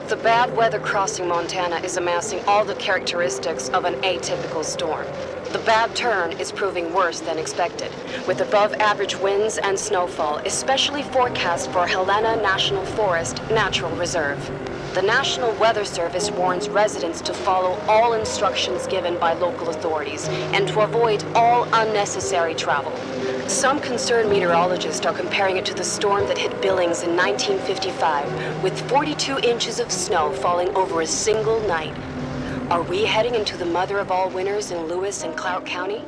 The bad weather crossing Montana is amassing all the characteristics of an atypical storm. The bad turn is proving worse than expected, with above-average winds and snowfall, especially forecast for Helena National Forest Natural Reserve. The National Weather Service warns residents to follow all instructions given by local authorities and to avoid all unnecessary travel. Some concerned meteorologists are comparing it to the storm that hit Billings in 1955, with 42 inches of snow falling over a single night. Are we heading into the mother of all winters in Lewis and Clark County?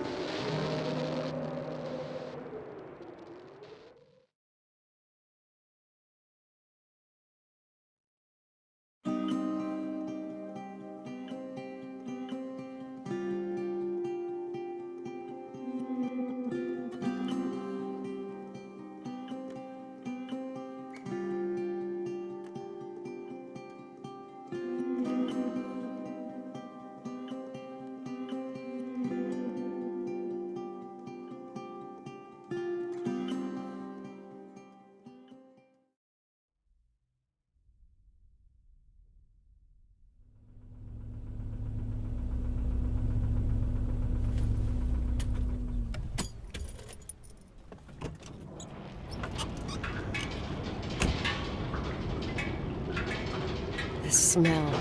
The smell.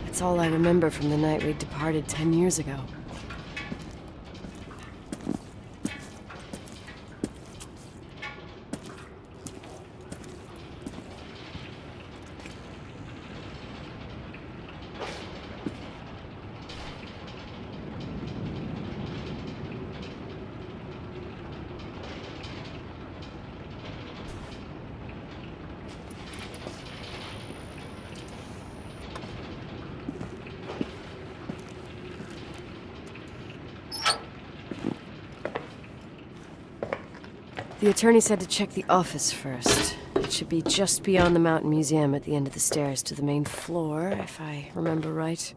It's all I remember from the night we departed 10 years ago. The attorney said to check the office first. It should be just beyond the Mountain Museum at the end of the stairs to the main floor, if I remember right.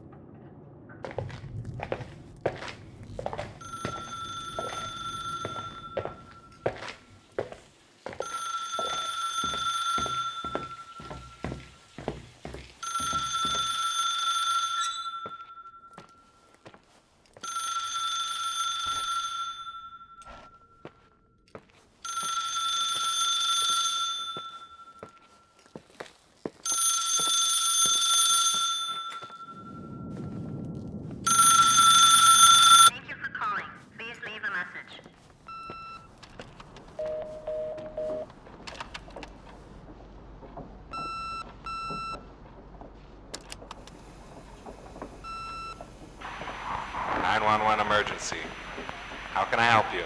Thank you for calling. Please leave a message. Emergency. How can I help you?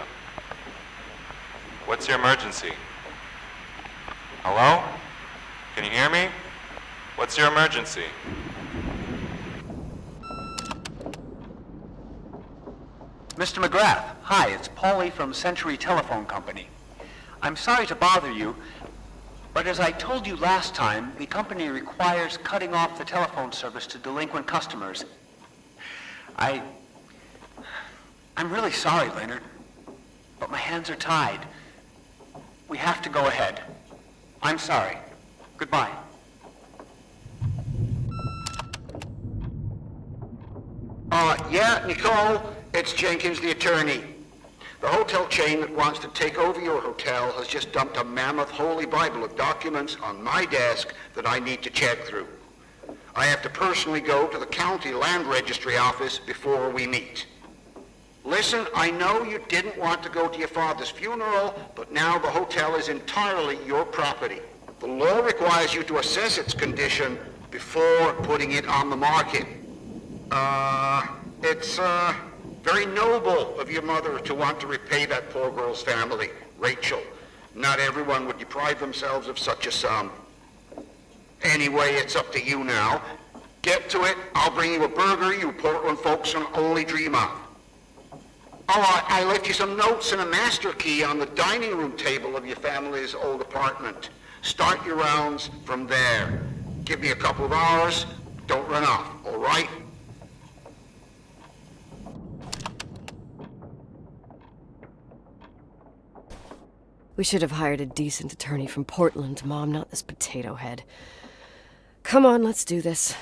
What's your emergency? Hello? Can you hear me? What's your emergency? Mr. McGrath, hi, it's Paulie from Century Telephone Company. I'm sorry to bother you, but as I told you last time, the company requires cutting off the telephone service to delinquent customers. I'm really sorry, Leonard, but my hands are tied. We have to go ahead. I'm sorry. Goodbye. Yeah, Nicole, it's Jenkins, the attorney. The hotel chain that wants to take over your hotel has just dumped a mammoth holy Bible of documents on my desk that I need to check through. I have to personally go to the county land registry office before we meet. Listen, I know you didn't want to go to your father's funeral, but now the hotel is entirely your property. The law requires you to assess its condition before putting it on the market. It's very noble of your mother to want to repay that poor girl's family, Rachel. Not everyone would deprive themselves of such a sum. Anyway, it's up to you now. Get to it. I'll bring you a burger you Portland folks can only dream of. Oh, I left you some notes and a master key on the dining room table of your family's old apartment. Start your rounds from there. Give me a couple of hours. Don't run off, all right? We should have hired a decent attorney from Portland, Mom, not this potato head. Come on, let's do this.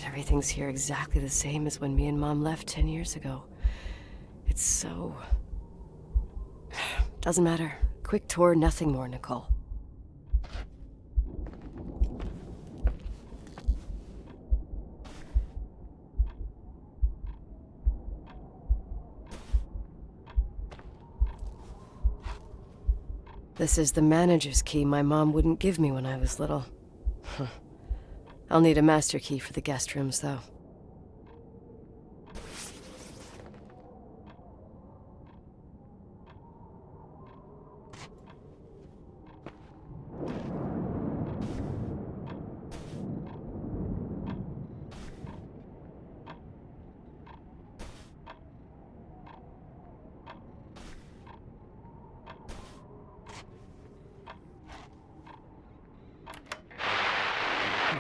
Everything's here exactly the same as when me and Mom left 10 years ago. It's so... Doesn't matter. Quick tour, nothing more, Nicole. This is the manager's key my mom wouldn't give me when I was little. I'll need a master key for the guest rooms, though.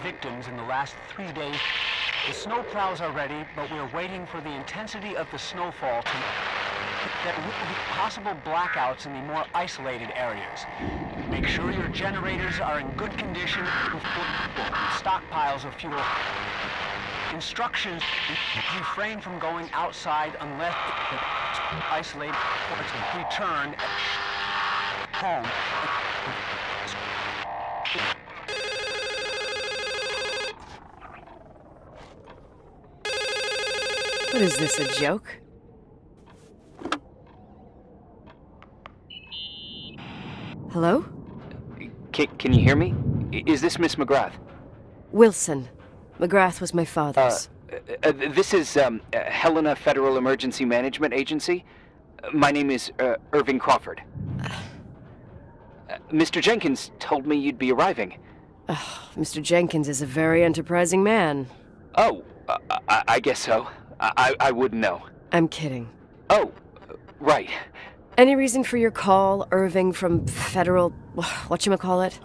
Victims in the last 3 days. The snow plows are ready, but we're waiting for the intensity of the snowfall to... There will be possible blackouts in the more isolated areas. Make sure your generators are in good condition with stockpiles of fuel. Instructions: refrain from going outside unless isolated ports. Return home. What is this, a joke? Hello? Can you hear me? Is this Miss McGrath? Wilson. McGrath was my father's. This is Helena Federal Emergency Management Agency. My name is Irving Crawford. Mr. Jenkins told me you'd be arriving. Mr. Jenkins is a very enterprising man. Oh, I guess so. I wouldn't know. I'm kidding. Oh, right. Any reason for your call, Irving from Federal... whatchamacallit?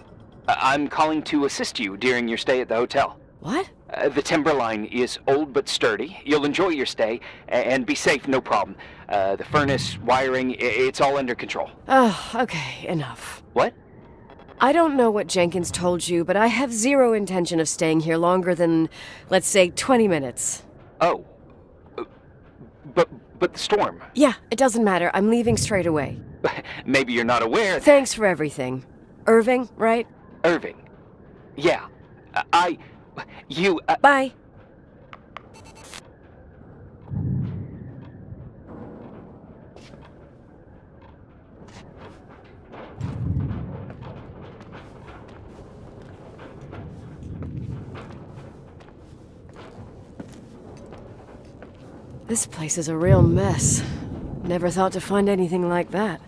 I'm calling to assist you during your stay at the hotel. What? The timberline is old but sturdy. You'll enjoy your stay, and be safe, no problem. The furnace, wiring, it's all under control. Oh, okay, enough. What? I don't know what Jenkins told you, but I have zero intention of staying here longer than, let's say, 20 minutes. Oh. But the storm. Yeah, it doesn't matter. I'm leaving straight away. Maybe you're not aware that... Thanks for everything. Irving, right? Irving. Yeah. You... Bye. This place is a real mess. Never thought to find anything like that.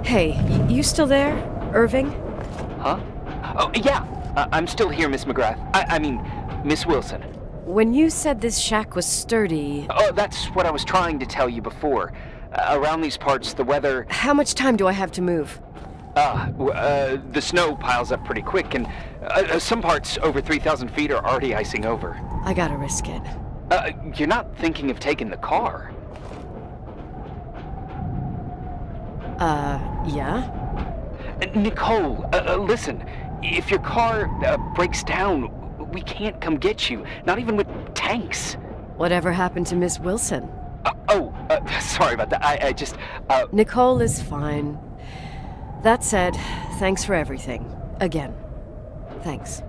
Hey, you still there, Irving? Huh? Oh, yeah. I'm still here, Miss McGrath. I mean, Miss Wilson. When you said this shack was sturdy... Oh, that's what I was trying to tell you before. Around these parts, the weather... How much time do I have to move? The snow piles up pretty quick, and some parts over 3,000 feet are already icing over. I gotta risk it. You're not thinking of taking the car? Yeah? Nicole, listen. If your car breaks down, we can't come get you. Not even with tanks. Whatever happened to Miss Wilson? Sorry about that. I just, Nicole is fine. That said, thanks for everything. Again. Thanks.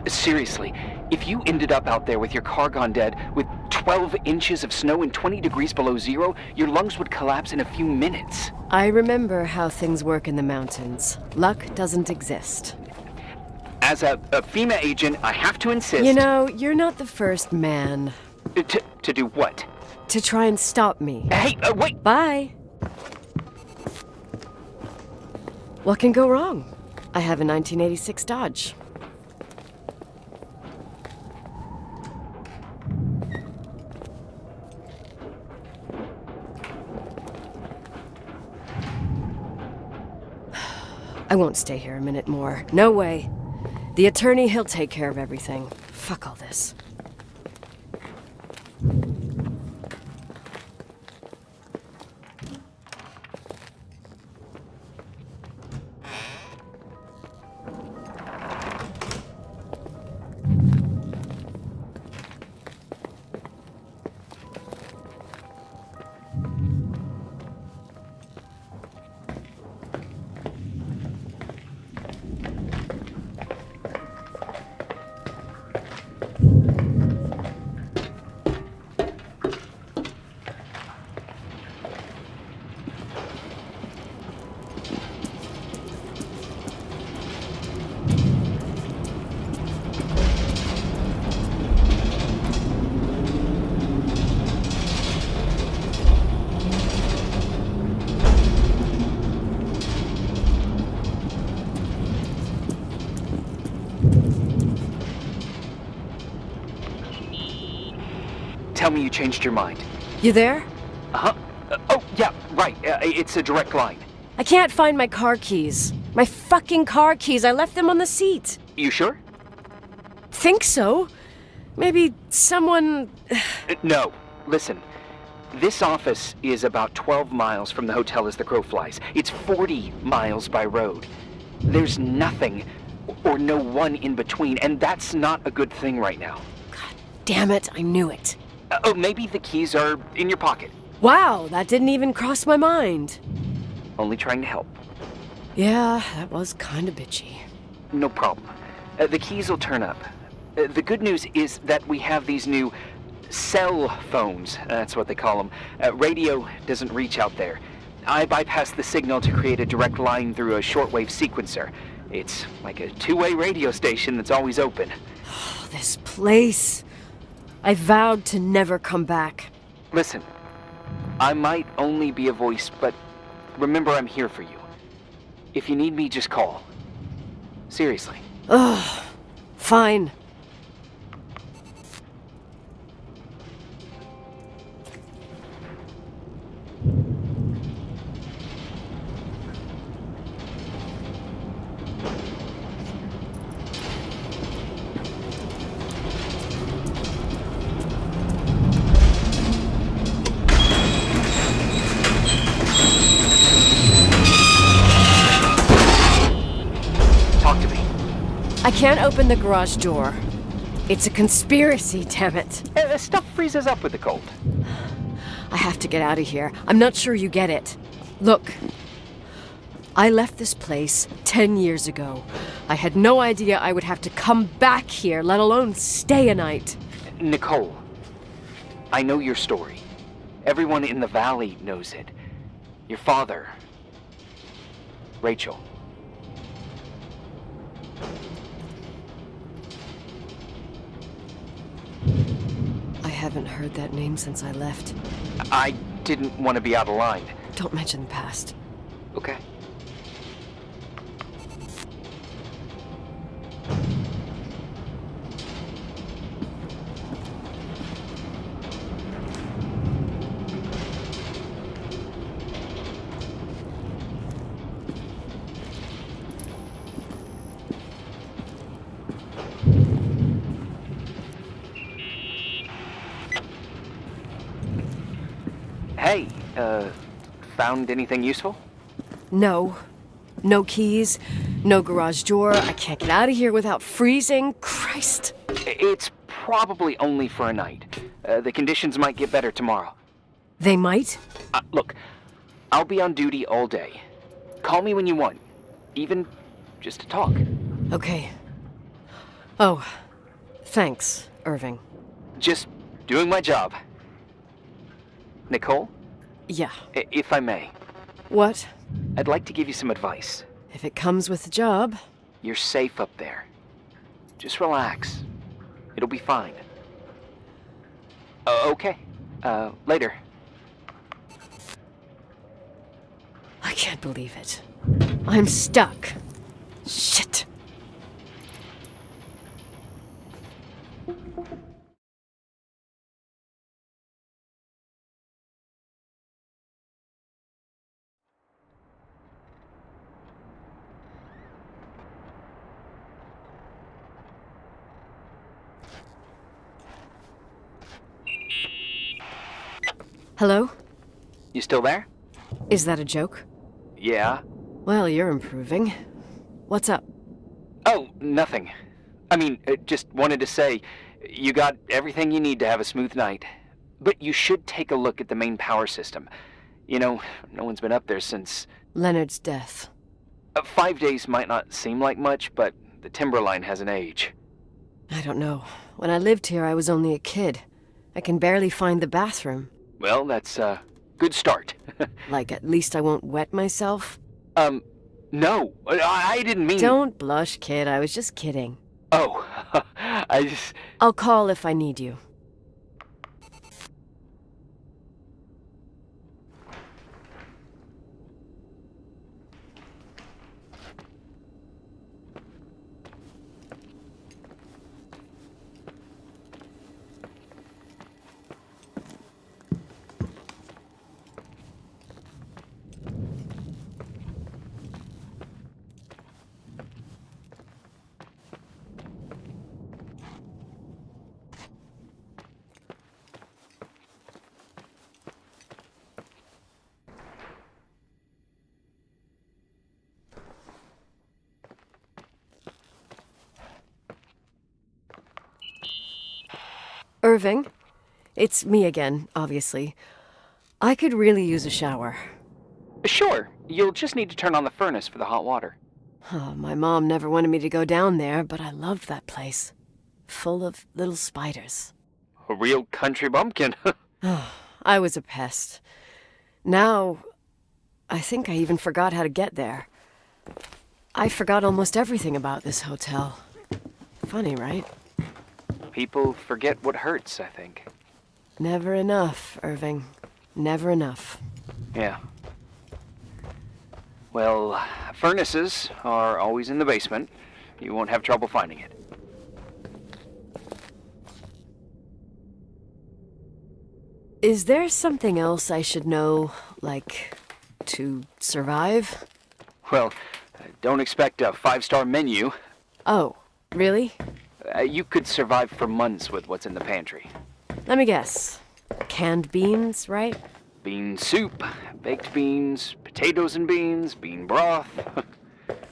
Seriously, if you ended up out there with your car gone dead, with 12 inches of snow and 20 degrees below zero, your lungs would collapse in a few minutes. I remember how things work in the mountains. Luck doesn't exist. As a FEMA agent, I have to insist... You know, you're not the first man. To do what? To try and stop me. Hey, wait! Bye! What can go wrong? I have a 1986 Dodge. I won't stay here a minute more. No way. The attorney, he'll take care of everything. Fuck all this. Tell me you changed your mind. You there? Uh-huh. Oh, yeah, right. It's a direct line. I can't find my car keys. My fucking car keys. I left them on the seat. You sure? Think so. Maybe someone... No. Listen. This office is about 12 miles from the hotel as the crow flies. It's 40 miles by road. There's nothing or no one in between, and that's not a good thing right now. God damn it, I knew it. Maybe the keys are in your pocket. Wow, that didn't even cross my mind. Only trying to help. Yeah, that was kind of bitchy. No problem. The keys will turn up. The good news is that we have these new cell phones. That's what they call them. Radio doesn't reach out there. I bypass the signal to create a direct line through a shortwave sequencer. It's like a two-way radio station that's always open. Oh, this place. I vowed to never come back. Listen, I might only be a voice, but remember I'm here for you. If you need me, just call. Seriously. Ugh. Fine. I can't open the garage door. It's a conspiracy, damn it. Stuff freezes up with the cold. I have to get out of here. I'm not sure you get it. Look, I left this place 10 years ago. I had no idea I would have to come back here, let alone stay a night. Nicole, I know your story. Everyone in the valley knows it. Your father, Rachel. I haven't heard that name since I left. I didn't want to be out of line. Don't mention the past. Okay. Found anything useful? No. No keys, no garage door. I can't get out of here without freezing. Christ. It's probably only for a night. The conditions might get better tomorrow. They might? Look, I'll be on duty all day. Call me when you want, even just to talk. Okay. Oh, thanks, Irving. Just doing my job. Nicole, Yeah. if I may, What? I'd like to give you some advice. If it comes with the job. You're safe up there. Just relax. It'll be fine. Okay. Later. I can't believe it. I'm stuck. Shit. Hello? You still there? Is that a joke? Yeah. Well, you're improving. What's up? Oh, nothing. I mean, just wanted to say, you got everything you need to have a smooth night. But you should take a look at the main power system. You know, no one's been up there since... Leonard's death. 5 days might not seem like much, but the timber line has an age. I don't know. When I lived here, I was only a kid. I can barely find the bathroom. Well, that's a good start. Like, at least I won't wet myself? No, I didn't mean... Don't blush, kid. I was just kidding. Oh, I just... I'll call if I need you. Irving? It's me again, obviously. I could really use a shower. Sure, you'll just need to turn on the furnace for the hot water. Oh, my mom never wanted me to go down there, but I loved that place. Full of little spiders. A real country bumpkin. Oh, I was a pest. Now, I think I even forgot how to get there. I forgot almost everything about this hotel. Funny, right? People forget what hurts, I think. Never enough, Irving. Never enough. Yeah. Well, furnaces are always in the basement. You won't have trouble finding it. Is there something else I should know, like, to survive? Well, don't expect a 5-star menu. Oh, really? You could survive for months with what's in the pantry. Let me guess. Canned beans, right? Bean soup, baked beans, potatoes and beans, bean broth.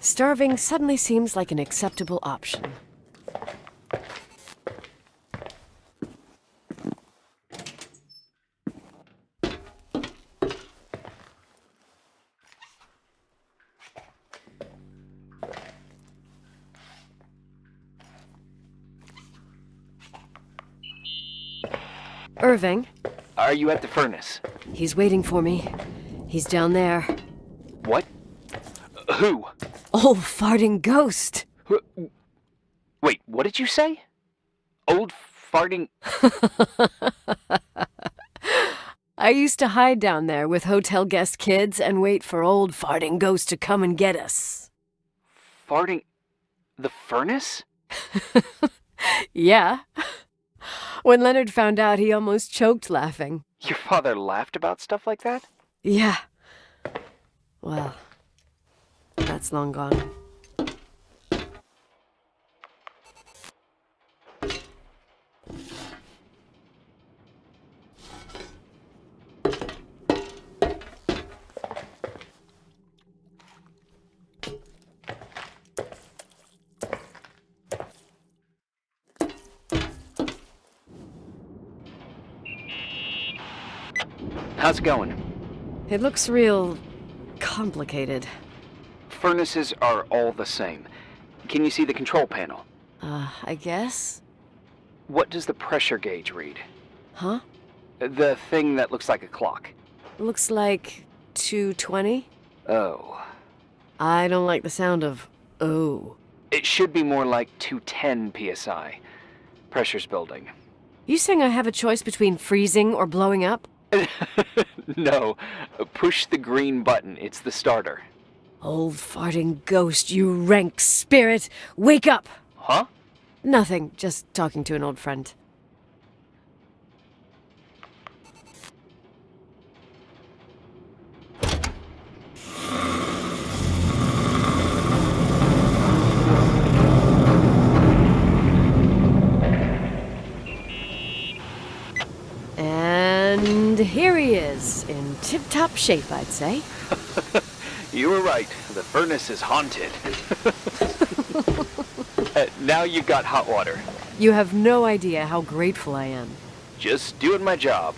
Starving suddenly seems like an acceptable option. Irving? Are you at the furnace? He's waiting for me. He's down there. What? Who? Old farting ghost! Wait, what did you say? Old farting... I used to hide down there with hotel guest kids and wait for old farting ghost to come and get us. Farting... the furnace? Yeah. When Leonard found out, he almost choked laughing. Your father laughed about stuff like that? Yeah. Well, that's long gone. How's it going? It looks real complicated. Furnaces are all the same. Can you see the control panel? I guess? What does the pressure gauge read? Huh? The thing that looks like a clock. Looks like 220? Oh. I don't like the sound of oh. It should be more like 210 psi. Pressure's building. You saying I have a choice between freezing or blowing up? No. Push the green button. It's the starter. Old farting ghost, you rank spirit! Wake up! Huh? Nothing, just talking to an old friend. And here he is, in tip-top shape, I'd say. You were right. The furnace is haunted. Now you've got hot water. You have no idea how grateful I am. Just doing my job.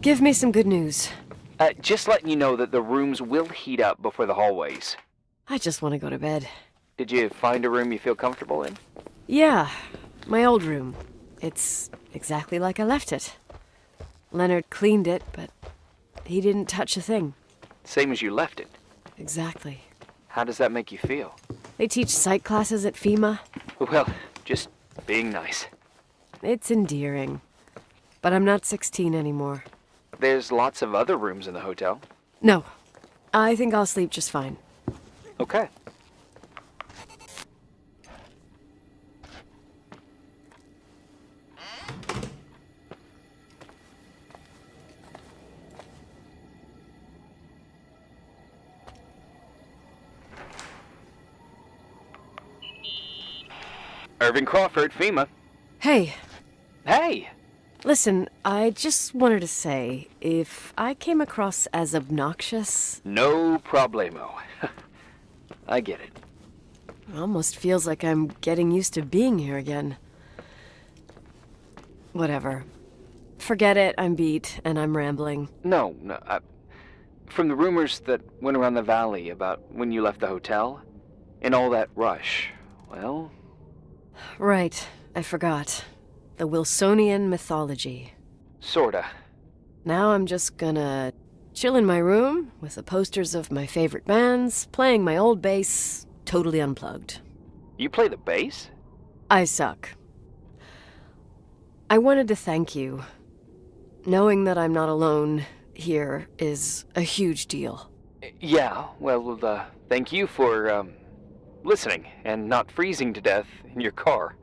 Give me some good news. Just letting you know that the rooms will heat up before the hallways. I just want to go to bed. Did you find a room you feel comfortable in? Yeah, my old room. It's exactly like I left it. Leonard cleaned it, but he didn't touch a thing. Same as you left it. Exactly. How does that make you feel? They teach psych classes at FEMA. Well, just being nice. It's endearing. But I'm not 16 anymore. There's lots of other rooms in the hotel. No, I think I'll sleep just fine. Okay. Irving Crawford, FEMA. Hey, Hey! listen, I just wanted to say, if I came across as obnoxious, No problemo. I get it. it almost feels like I'm getting used to being here again. Whatever. Forget it, I'm beat, and I'm rambling. No. From the rumors that went around the valley about when you left the hotel, and all that rush, well... Right, I forgot. The Wilsonian mythology. Sorta. Now I'm just gonna chill in my room with the posters of my favorite bands, playing my old bass, totally unplugged. You play the bass? I suck. I wanted to thank you. Knowing that I'm not alone here is a huge deal. Yeah, well, thank you for, listening and not freezing to death in your car.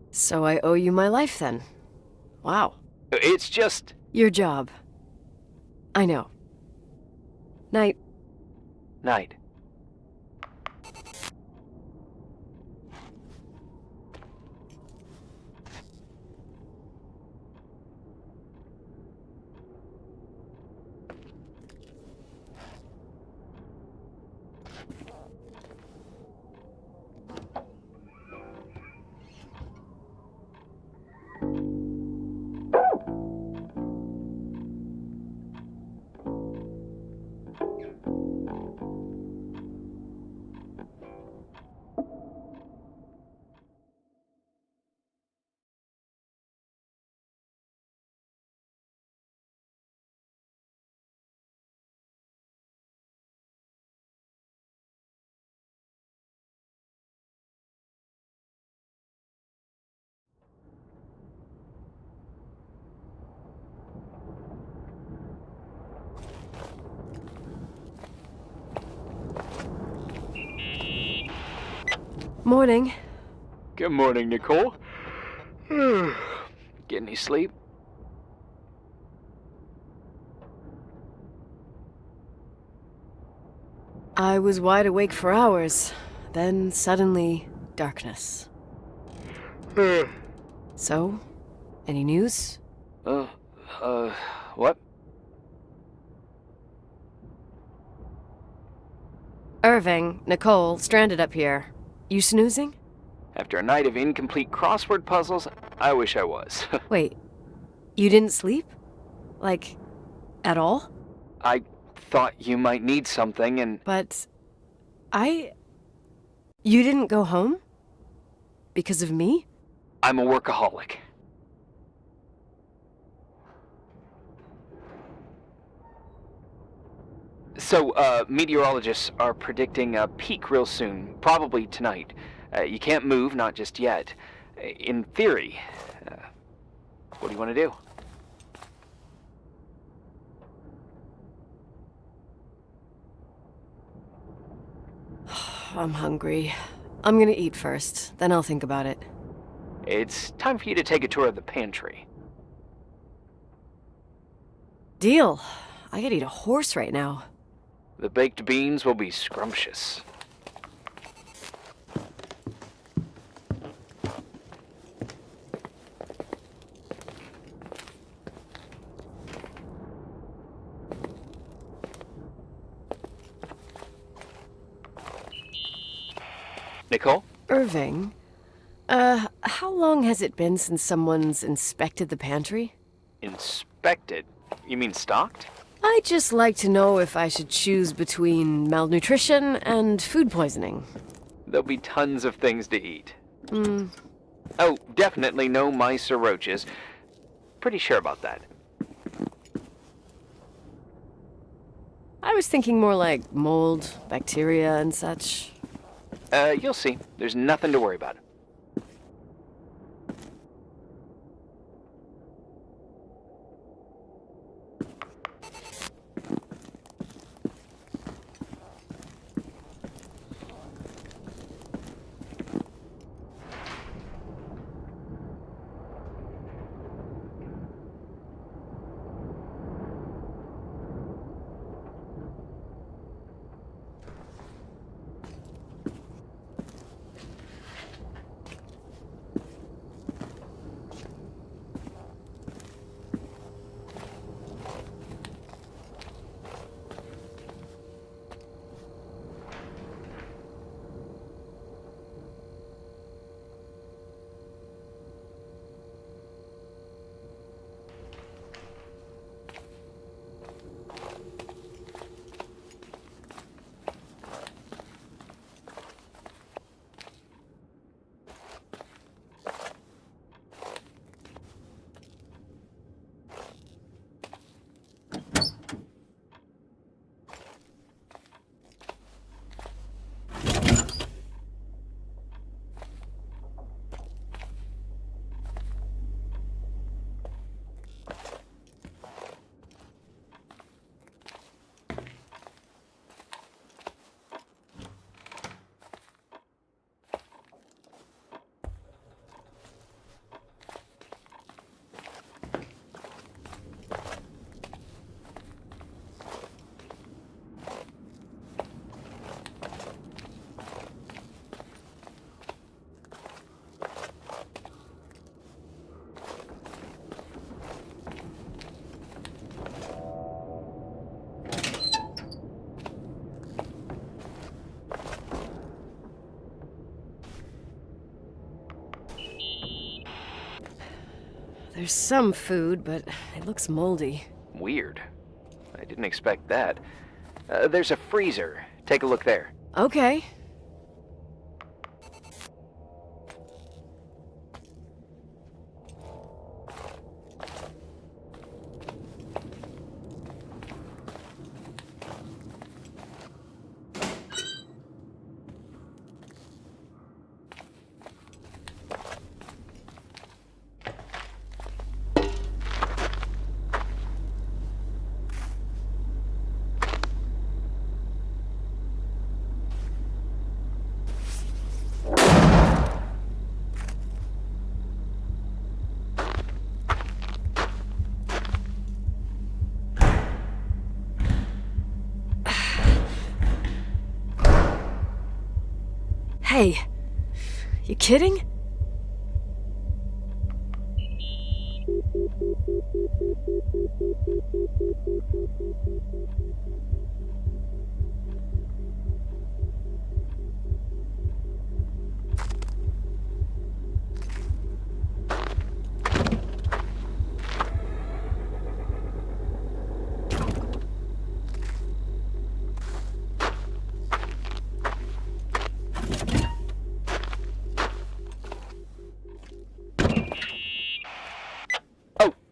So I owe you my life then. Wow. It's just... Your job. I know. Night. Night. Morning. Good morning, Nicole. Get any sleep? I was wide awake for hours. Then suddenly, darkness. So, any news? What? Irving, Nicole, stranded up here. You snoozing? After a night of incomplete crossword puzzles, I wish I was. Wait, you didn't sleep? Like, at all? I thought you might need something and... But you didn't go home? Because of me? I'm a workaholic. So, meteorologists are predicting a peak real soon, probably tonight. You can't move, not just yet. In theory, what do you want to do? I'm hungry. I'm gonna eat first, then I'll think about it. It's time for you to take a tour of the pantry. Deal. I could eat a horse right now. The baked beans will be scrumptious. Nicole? Irving, how long has it been since someone's inspected the pantry? Inspected? You mean stocked? I'd just like to know if I should choose between malnutrition and food poisoning. There'll be tons of things to eat. Oh, definitely no mice or roaches. Pretty sure about that. I was thinking more like mold, bacteria, and such. You'll see. There's nothing to worry about. There's some food, but it looks moldy. Weird. I didn't expect that. There's a freezer. Take a look there. Okay. Hey, you kidding?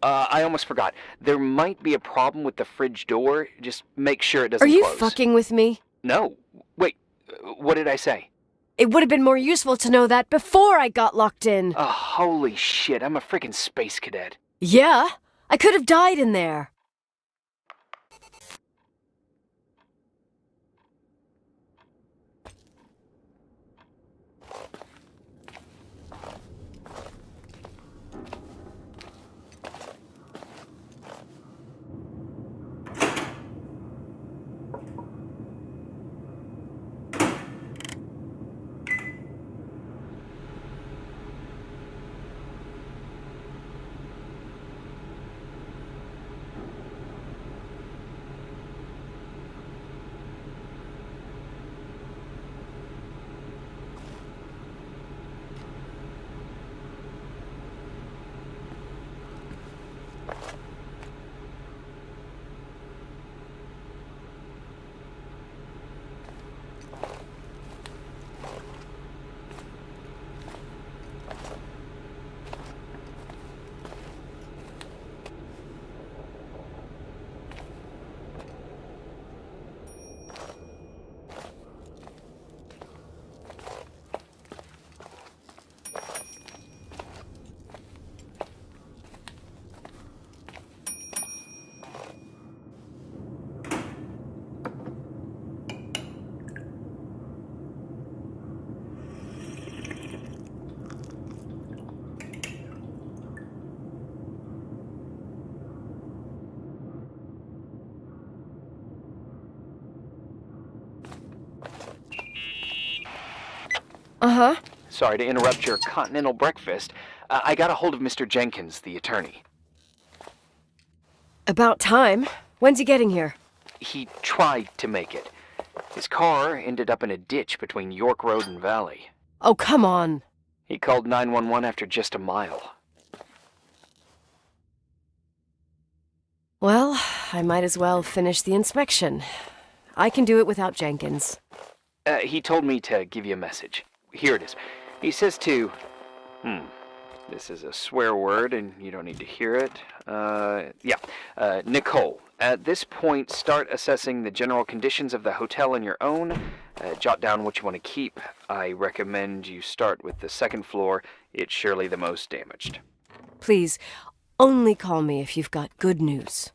I almost forgot. There might be a problem with the fridge door. Just make sure it doesn't Are you close. fucking with me? No. Wait, what did I say? It would have been more useful to know that before I got locked in. Oh, holy shit, I'm a freaking space cadet. Yeah, I could have died in there. Uh-huh. Sorry to interrupt your continental breakfast. I got a hold of Mr. Jenkins, the attorney. About time. When's he getting here? He tried to make it. His car ended up in a ditch between York Road and Valley. Oh, come on. He called 911 after just a mile. Well, I might as well finish the inspection. I can do it without Jenkins. He told me to give you a message. Here it is. He says to... This is a swear word, and you don't need to hear it. Nicole. At this point, start assessing the general conditions of the hotel on your own. Jot down what you want to keep. I recommend you start with the second floor. It's surely the most damaged. Please, only call me if you've got good news.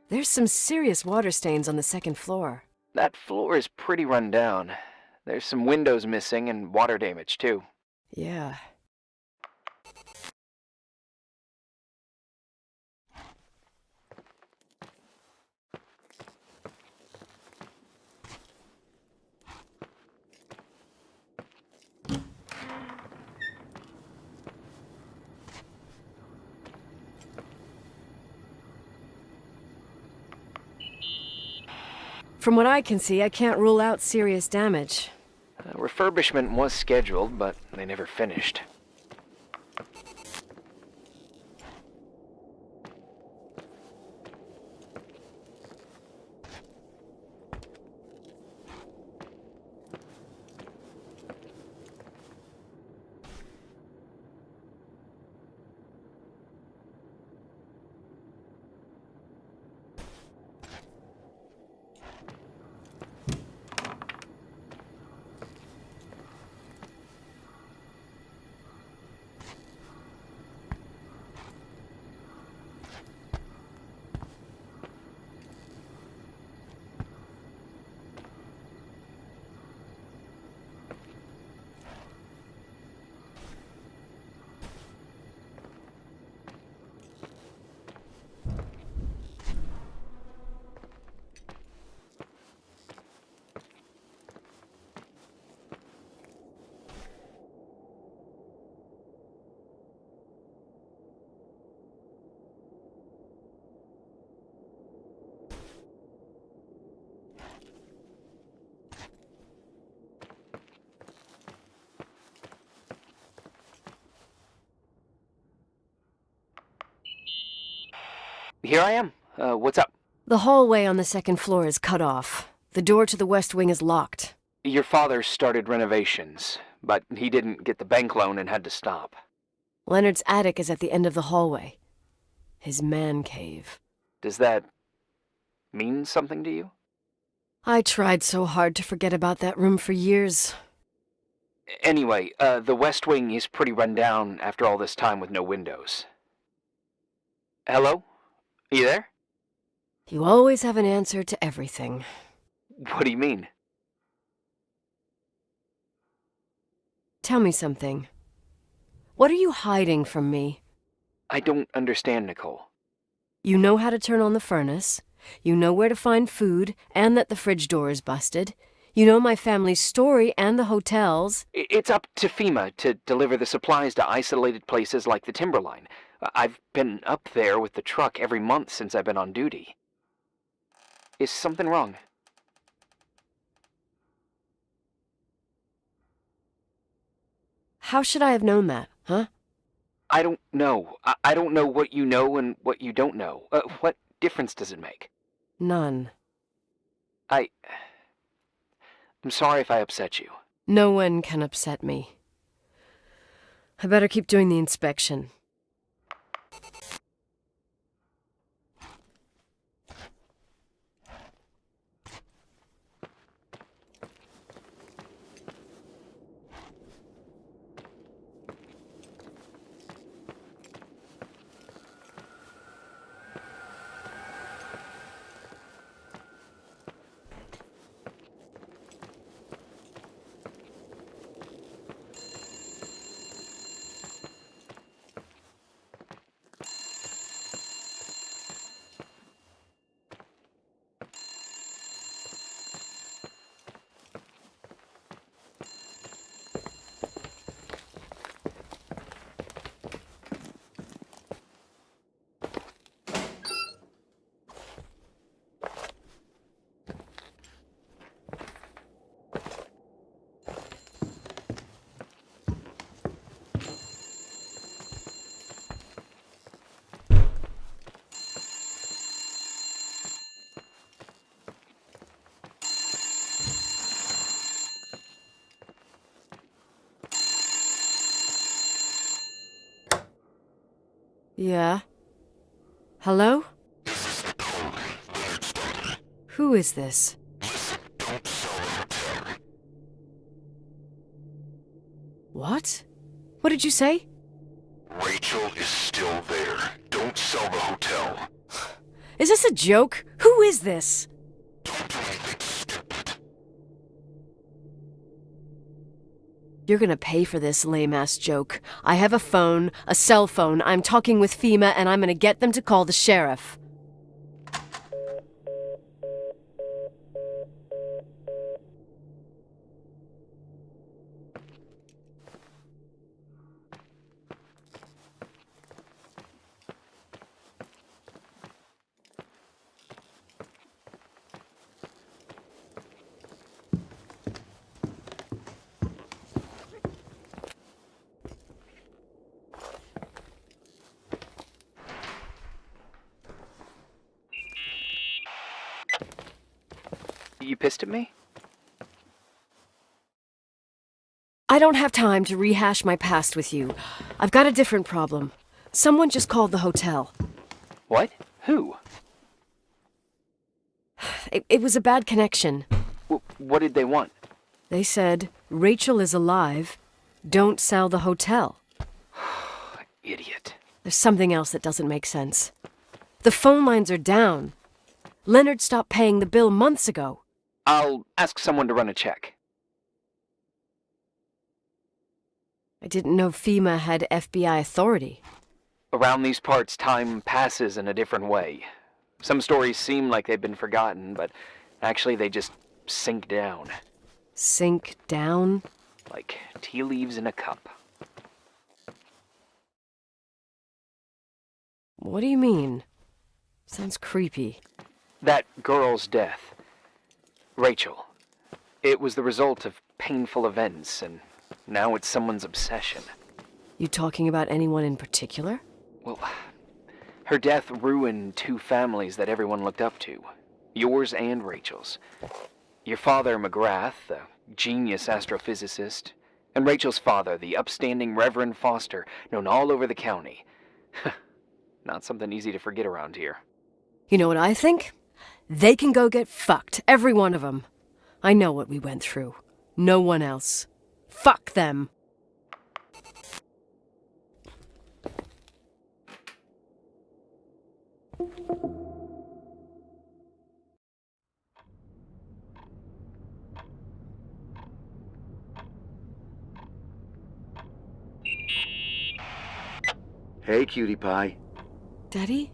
There's some serious water stains on the second floor. That floor is pretty run down. There's some windows missing and water damage, too. Yeah. From what I can see, I can't rule out serious damage. Refurbishment was scheduled, but they never finished. Here I am. What's up? The hallway on the second floor is cut off. The door to the west wing is locked. Your father started renovations, but he didn't get the bank loan and had to stop. Leonard's attic is at the end of the hallway. His man cave. Does that mean something to you? I tried so hard to forget about that room for years. Anyway, the west wing is pretty run down after all this time with no windows. Hello? Are you there? You always have an answer to everything. What do you mean? Tell me something. What are you hiding from me? I don't understand, Nicole. You know how to turn on the furnace. You know where to find food, and that the fridge door is busted. You know my family's story and the hotel's. It's up to FEMA to deliver the supplies to isolated places like the Timberline. I've been up there with the truck every month since I've been on duty. Is something wrong? How should I have known that, huh? I don't know. I don't know what you know and what you don't know. What difference does it make? None. I'm sorry if I upset you. No one can upset me. I better keep doing the inspection. Yeah? Hello? This is Nicole, Leonard's daughter. Who is this? Listen, don't sell the hotel. What? What did you say? Rachel is still there. Don't sell the hotel. Is this a joke? Who is this? Don't do anything stupid. You're gonna pay for this lame-ass joke. I have a phone, a cell phone. I'm talking with FEMA, and I'm gonna get them to call the sheriff. You pissed at me? I don't have time to rehash my past with you. I've got a different problem. Someone just called the hotel. What? Who? It was a bad connection. What did they want? They said, Rachel is alive. Don't sell the hotel. Idiot. There's something else that doesn't make sense. The phone lines are down. Leonard stopped paying the bill months ago. I'll ask someone to run a check. I didn't know FEMA had FBI authority. Around these parts, time passes in a different way. Some stories seem like they've been forgotten, but actually they just sink down. Sink down? Like tea leaves in a cup. What do you mean? Sounds creepy. That girl's death. Rachel. It was the result of painful events, and now it's someone's obsession. You talking about anyone in particular? Well, her death ruined two families that everyone looked up to. Yours and Rachel's. Your father, McGrath, the genius astrophysicist, and Rachel's father, the upstanding Reverend Foster, known all over the county. Not something easy to forget around here. You know what I think? They can go get fucked, every one of them. I know what we went through. No one else. Fuck them. Hey, cutie pie. Daddy?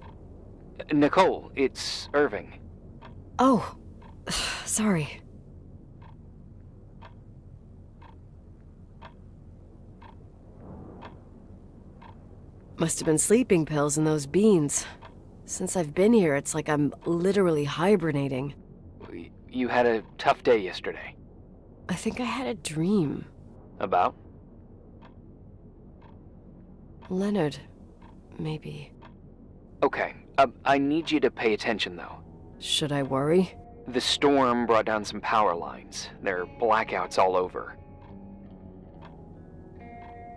Nicole, it's Irving. Oh, sorry. Must have been sleeping pills in those beans. Since I've been here, it's like I'm literally hibernating. You had a tough day yesterday. I think I had a dream. About? Leonard, maybe. Okay, I need you to pay attention, though. Should I worry? The storm brought down some power lines. There are blackouts all over.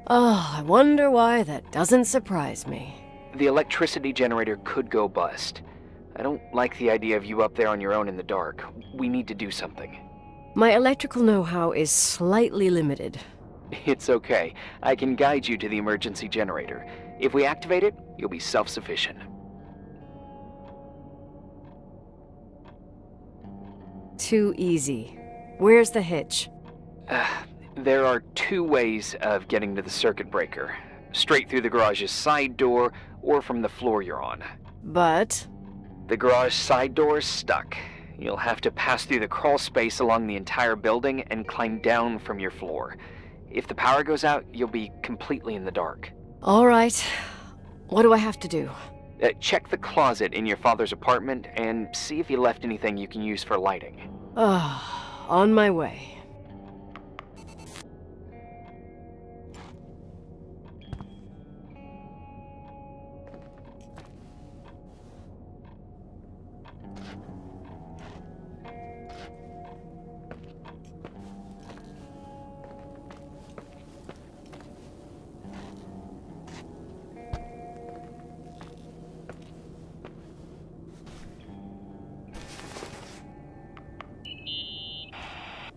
Oh, I wonder why that doesn't surprise me. The electricity generator could go bust. I don't like the idea of you up there on your own in the dark. We need to do something. My electrical know-how is slightly limited. It's okay. I can guide you to the emergency generator. If we activate it, you'll be self-sufficient. Too easy. Where's the hitch? There are two ways of getting to the circuit breaker. Straight through the garage's side door, or from the floor you're on. But... The garage side door is stuck. You'll have to pass through the crawl space along the entire building and climb down from your floor. If the power goes out, you'll be completely in the dark. all right. What do I have to do? Check the closet in your father's apartment and see if he left anything you can use for lighting. On my way.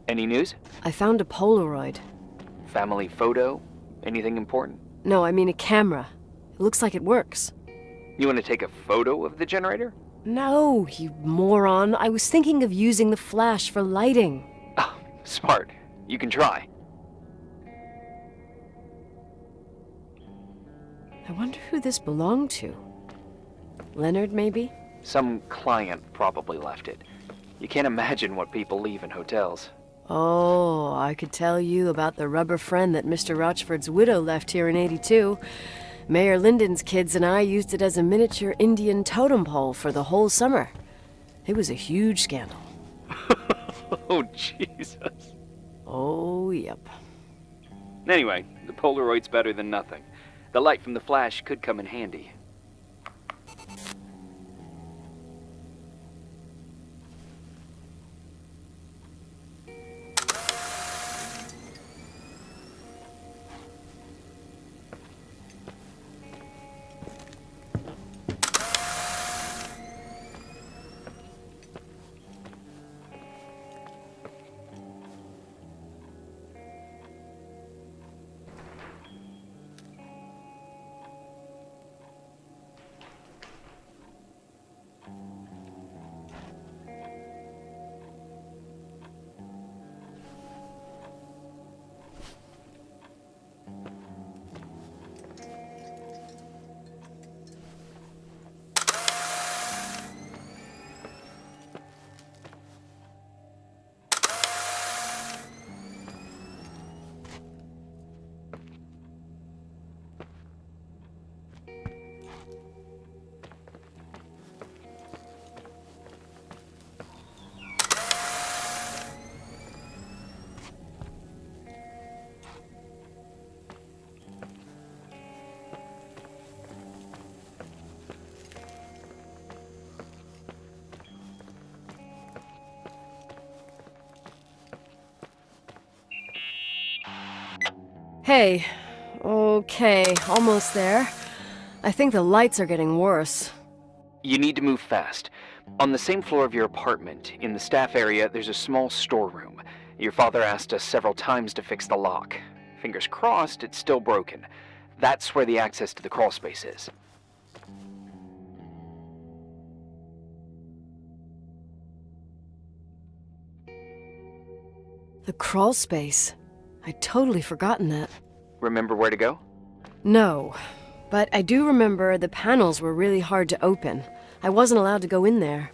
Any news? I found a Polaroid. Family photo? Anything important? No, I mean a camera. It looks like it works. You want to take a photo of the generator? No, you moron. I was thinking of using the flash for lighting. Oh, smart. You can try. I wonder who this belonged to. Leonard, maybe? Some client probably left it. You can't imagine what people leave in hotels. Oh, I could tell you about the rubber friend that Mr. Rochford's widow left here in '82. Mayor Lyndon's kids and I used it as a miniature Indian totem pole for the whole summer. It was a huge scandal. Oh, Jesus. Oh, yep. Anyway, the Polaroid's better than nothing. The light from the flash could come in handy. Hey. Okay, almost there. I think the lights are getting worse. You need to move fast. On the same floor of your apartment, in the staff area, there's a small storeroom. Your father asked us several times to fix the lock. Fingers crossed, it's still broken. That's where the access to the crawlspace is. The crawlspace. I'd totally forgotten that. Remember where to go? No, but I do remember the panels were really hard to open. I wasn't allowed to go in there.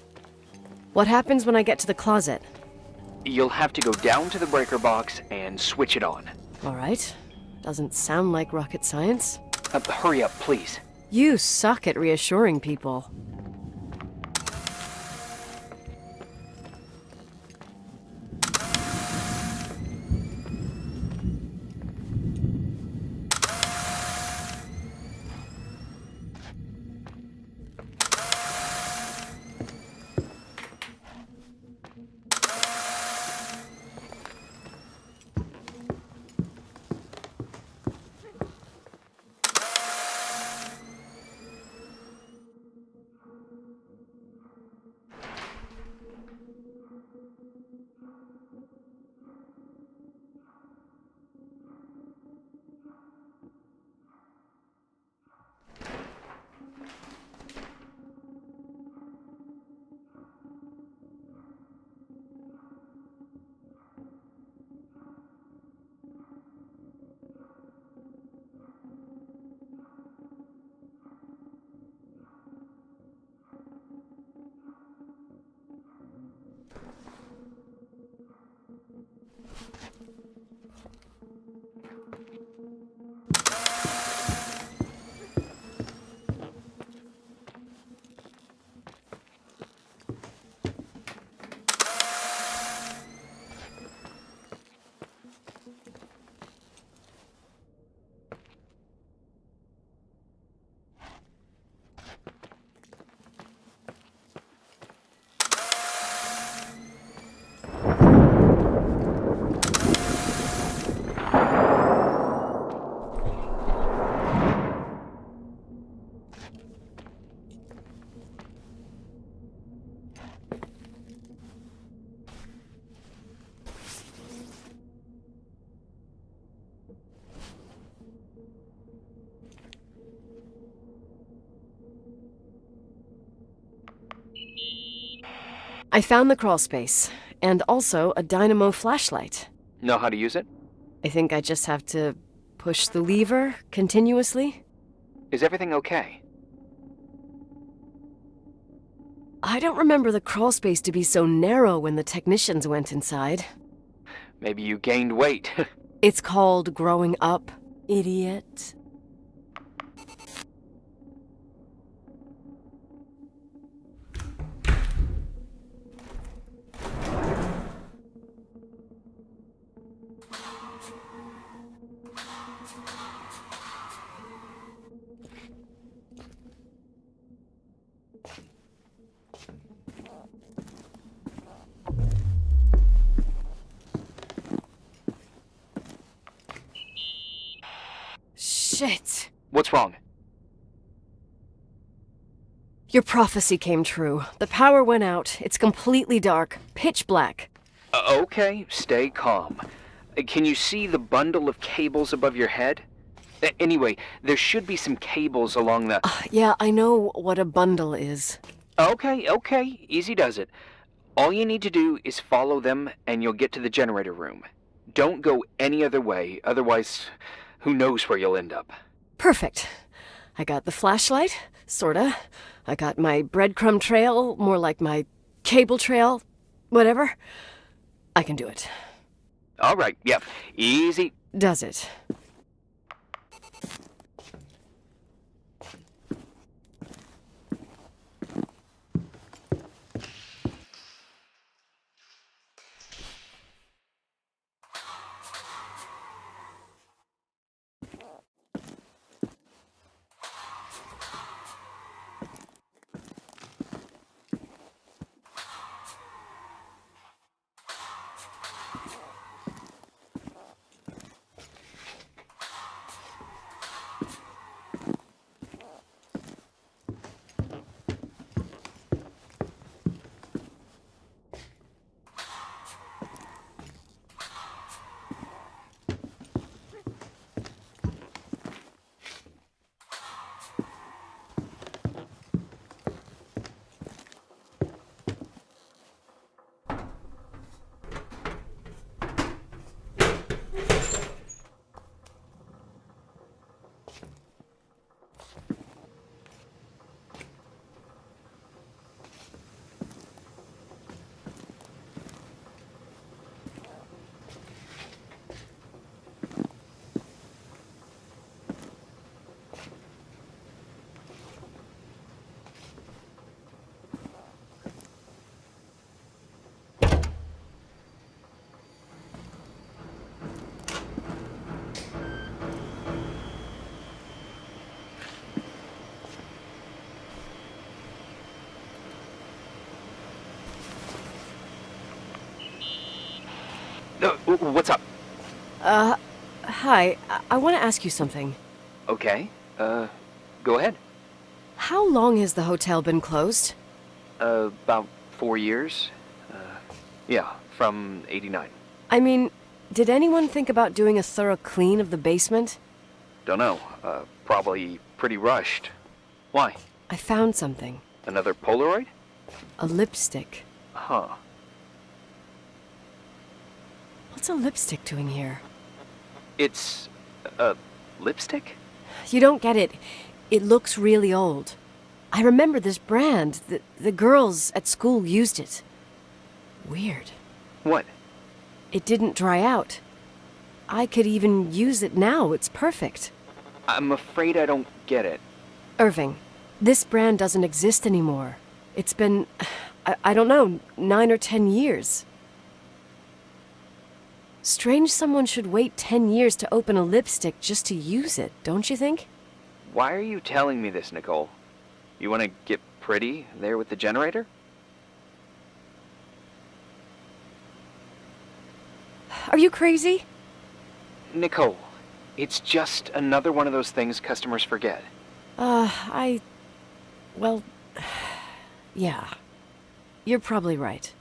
What happens when I get to the closet? You'll have to go down to the breaker box and switch it on. All right. Doesn't sound like rocket science. Hurry up, please. You suck at reassuring people. I found the crawlspace, and also a dynamo flashlight. Know how to use it? I think I just have to push the lever continuously. Is everything okay? I don't remember the crawlspace to be so narrow when the technicians went inside. Maybe you gained weight. It's called growing up, idiot. Shit. What's wrong? Your prophecy came true. The power went out. It's completely dark. Pitch black. Okay, stay calm. Can you see the bundle of cables above your head? Anyway, there should be some cables along the... Yeah, I know what a bundle is. Okay, easy does it. All you need to do is follow them and you'll get to the generator room. Don't go any other way, otherwise, who knows where you'll end up. Perfect. I got the flashlight, sorta. I got my breadcrumb trail, more like my cable trail, whatever. I can do it. All right, yep, easy. Does it? What's up? Hi. I want to ask you something. Okay, go ahead. How long has the hotel been closed? About 4 years. Yeah, from 89. I mean, did anyone think about doing a thorough clean of the basement? Don't know, probably pretty rushed. Why? I found something. Another Polaroid? A lipstick. Huh. What's a lipstick doing here? It's a lipstick? You don't get it. It looks really old. I remember this brand. The girls at school used it. Weird. What? It didn't dry out. I could even use it now. It's perfect. I'm afraid I don't get it. Irving, this brand doesn't exist anymore. It's been, I don't know, 9 or 10 years. Strange someone should wait 10 years to open a lipstick just to use it, don't you think? Why are you telling me this, Nicole? You want to get pretty there with the generator? Are you crazy? Nicole, it's just another one of those things customers forget. Well, yeah. You're probably right.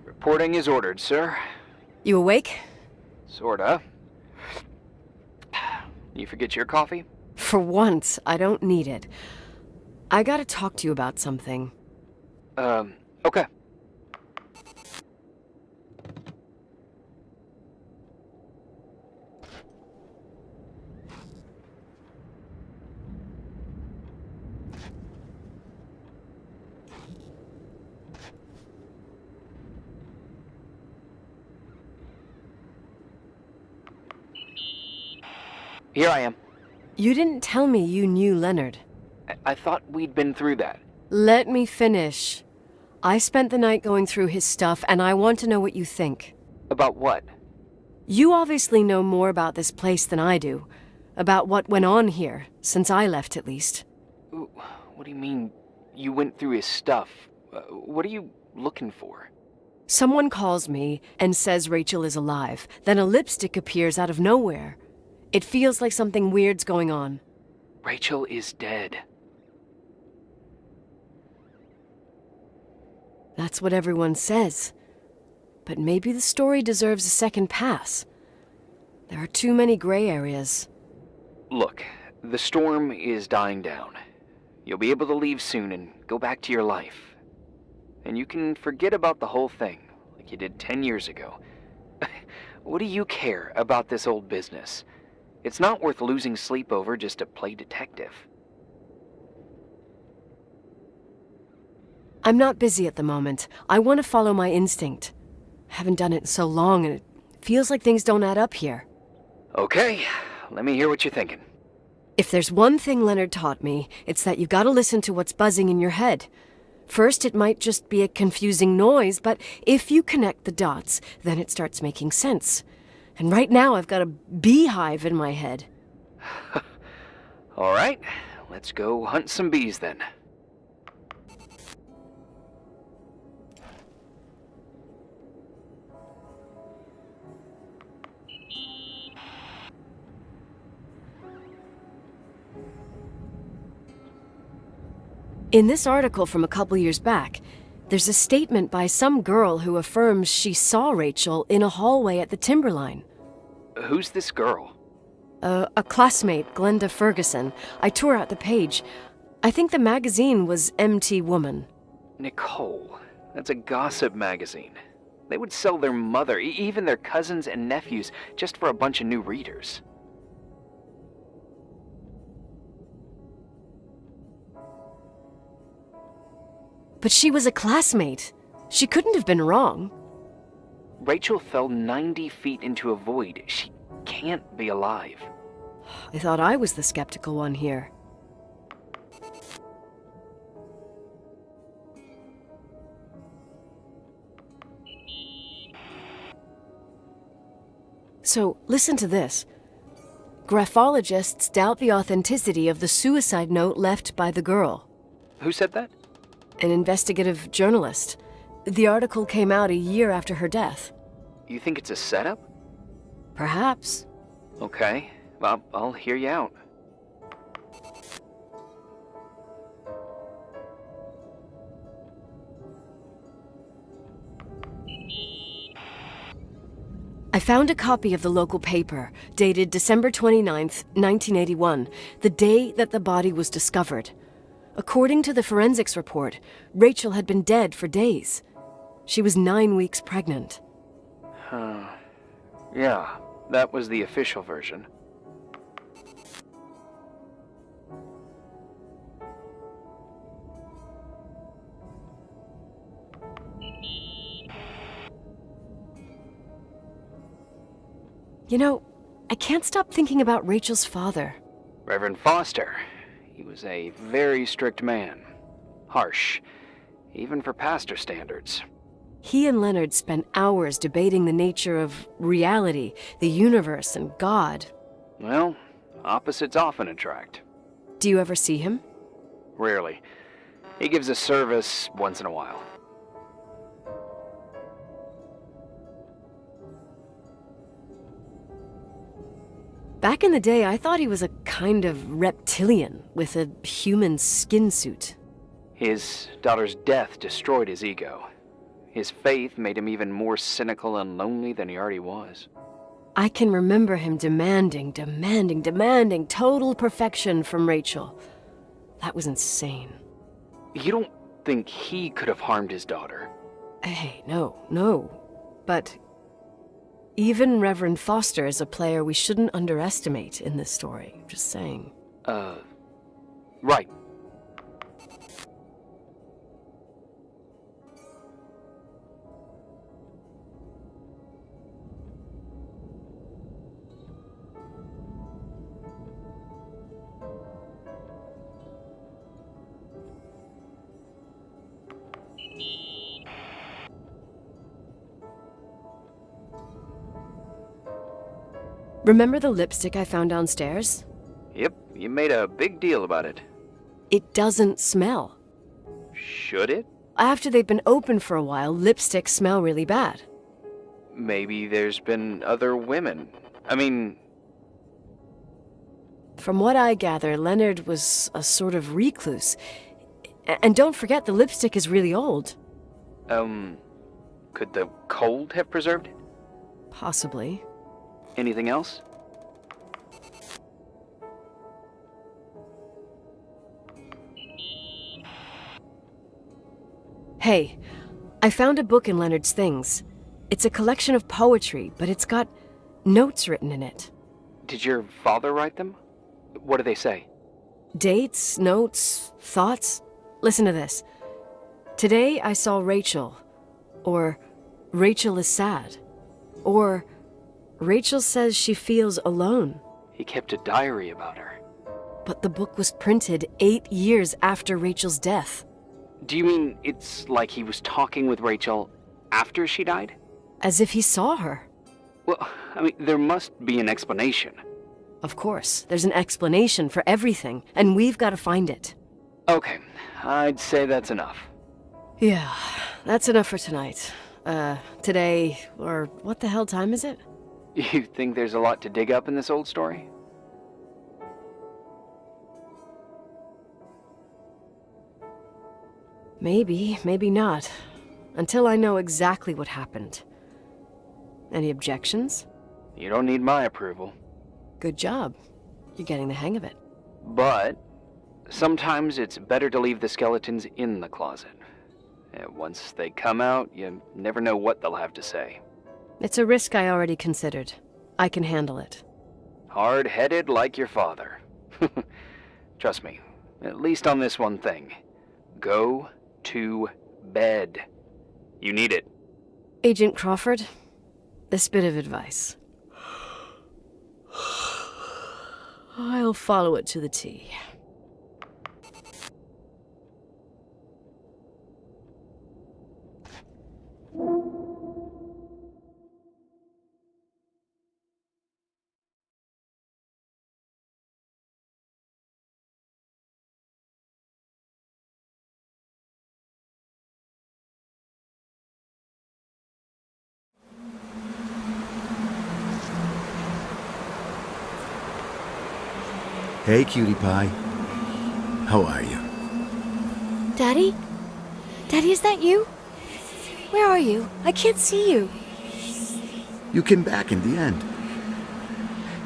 Reporting is ordered, sir. You awake? Sorta. You forget your coffee? For once, I don't need it. I gotta talk to you about something. Okay. Here I am. You didn't tell me you knew Leonard. I thought we'd been through that. Let me finish. I spent the night going through his stuff, and I want to know what you think. About what? You obviously know more about this place than I do. About what went on here, since I left at least. What do you mean, you went through his stuff? What are you looking for? Someone calls me and says Rachel is alive. Then a lipstick appears out of nowhere. It feels like something weird's going on. Rachel is dead. That's what everyone says. But maybe the story deserves a second pass. There are too many gray areas. Look, the storm is dying down. You'll be able to leave soon and go back to your life. And you can forget about the whole thing, like you did 10 years ago. What do you care about this old business? It's not worth losing sleep over just to play detective. I'm not busy at the moment. I want to follow my instinct. I haven't done it in so long, and it feels like things don't add up here. Okay, let me hear what you're thinking. If there's one thing Leonard taught me, it's that you gotta listen to what's buzzing in your head. First, it might just be a confusing noise, but if you connect the dots, then it starts making sense. And right now, I've got a beehive in my head. All right, let's go hunt some bees then. In this article from a couple years back, there's a statement by some girl who affirms she saw Rachel in a hallway at the Timberline. Who's this girl? A classmate, Glenda Ferguson. I tore out the page. I think the magazine was MT Woman. Nicole, that's a gossip magazine. They would sell their mother, even their cousins and nephews, just for a bunch of new readers. But she was a classmate. She couldn't have been wrong. Rachel fell 90 feet into a void. She can't be alive. I thought I was the skeptical one here. So, listen to this. Graphologists doubt the authenticity of the suicide note left by the girl. Who said that? An investigative journalist. The article came out a year after her death. You think it's a setup? Perhaps. Okay, I'll hear you out. I found a copy of the local paper, dated December 29th, 1981, the day that the body was discovered. According to the forensics report, Rachel had been dead for days. She was 9 weeks pregnant. Yeah, that was the official version. You know, I can't stop thinking about Rachel's father. Reverend Foster. He was a very strict man. Harsh, even for pastor standards. He and Leonard spent hours debating the nature of reality, the universe, and God. Well, opposites often attract. Do you ever see him? Rarely. He gives a service once in a while. Back in the day, I thought he was a kind of reptilian with a human skin suit. His daughter's death destroyed his ego. His faith made him even more cynical and lonely than he already was. I can remember him demanding total perfection from Rachel. That was insane. You don't think he could have harmed his daughter? Hey, no. But even Reverend Foster is a player we shouldn't underestimate in this story. Just saying. Right. Remember the lipstick I found downstairs? Yep, you made a big deal about it. It doesn't smell. Should it? After they've been open for a while, lipsticks smell really bad. Maybe there's been other women. From what I gather, Leonard was a sort of recluse. And don't forget, the lipstick is really old. Could the cold have preserved it? Possibly. Anything else? Hey, I found a book in Leonard's things. It's a collection of poetry, but it's got notes written in it. Did your father write them? What do they say? Dates, notes, thoughts. Listen to this. Today I saw Rachel. Or Rachel is sad. Or Rachel says she feels alone. He kept a diary about her. But the book was printed 8 years after Rachel's death. Do you mean it's like he was talking with Rachel after she died? As if he saw her. Well, there must be an explanation. Of course, there's an explanation for everything, and we've got to find it. Okay, I'd say that's enough. Yeah, that's enough for tonight. Today, or what the hell time is it? You think there's a lot to dig up in this old story? Maybe, maybe not. Until I know exactly what happened. Any objections? You don't need my approval. Good job. You're getting the hang of it. But sometimes it's better to leave the skeletons in the closet. Once they come out, you never know what they'll have to say. It's a risk I already considered. I can handle it. Hard-headed like your father. Trust me, at least on this one thing. Go to bed. You need it. Agent Crawford, this bit of advice. I'll follow it to the T. Hey, cutie pie. How are you? Daddy? Daddy, is that you? Where are you? I can't see you. You came back in the end.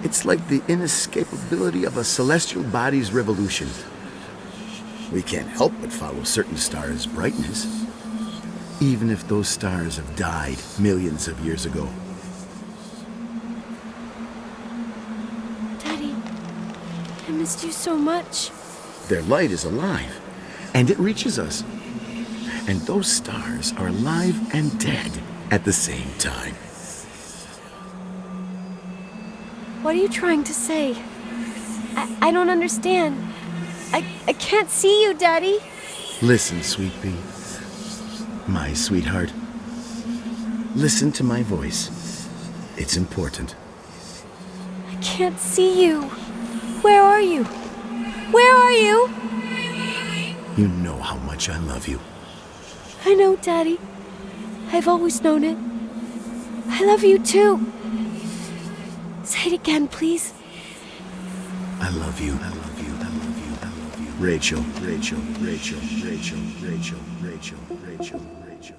It's like the inescapability of a celestial body's revolution. We can't help but follow certain stars' brightness, even if those stars have died millions of years ago. Daddy, I missed you so much. Their light is alive, and it reaches us. And those stars are alive and dead at the same time. What are you trying to say? I don't understand. I can't see you, Daddy. Listen, sweet pea. My sweetheart. Listen to my voice. It's important. I can't see you. Where are you? Where are you? You know how much I love you. I know, Daddy. I've always known it. I love you too. Say it again, please. I love you. I love you. I love you. I love you. Rachel, Rachel, Rachel, Rachel, Rachel, Rachel, Rachel, Rachel, Rachel.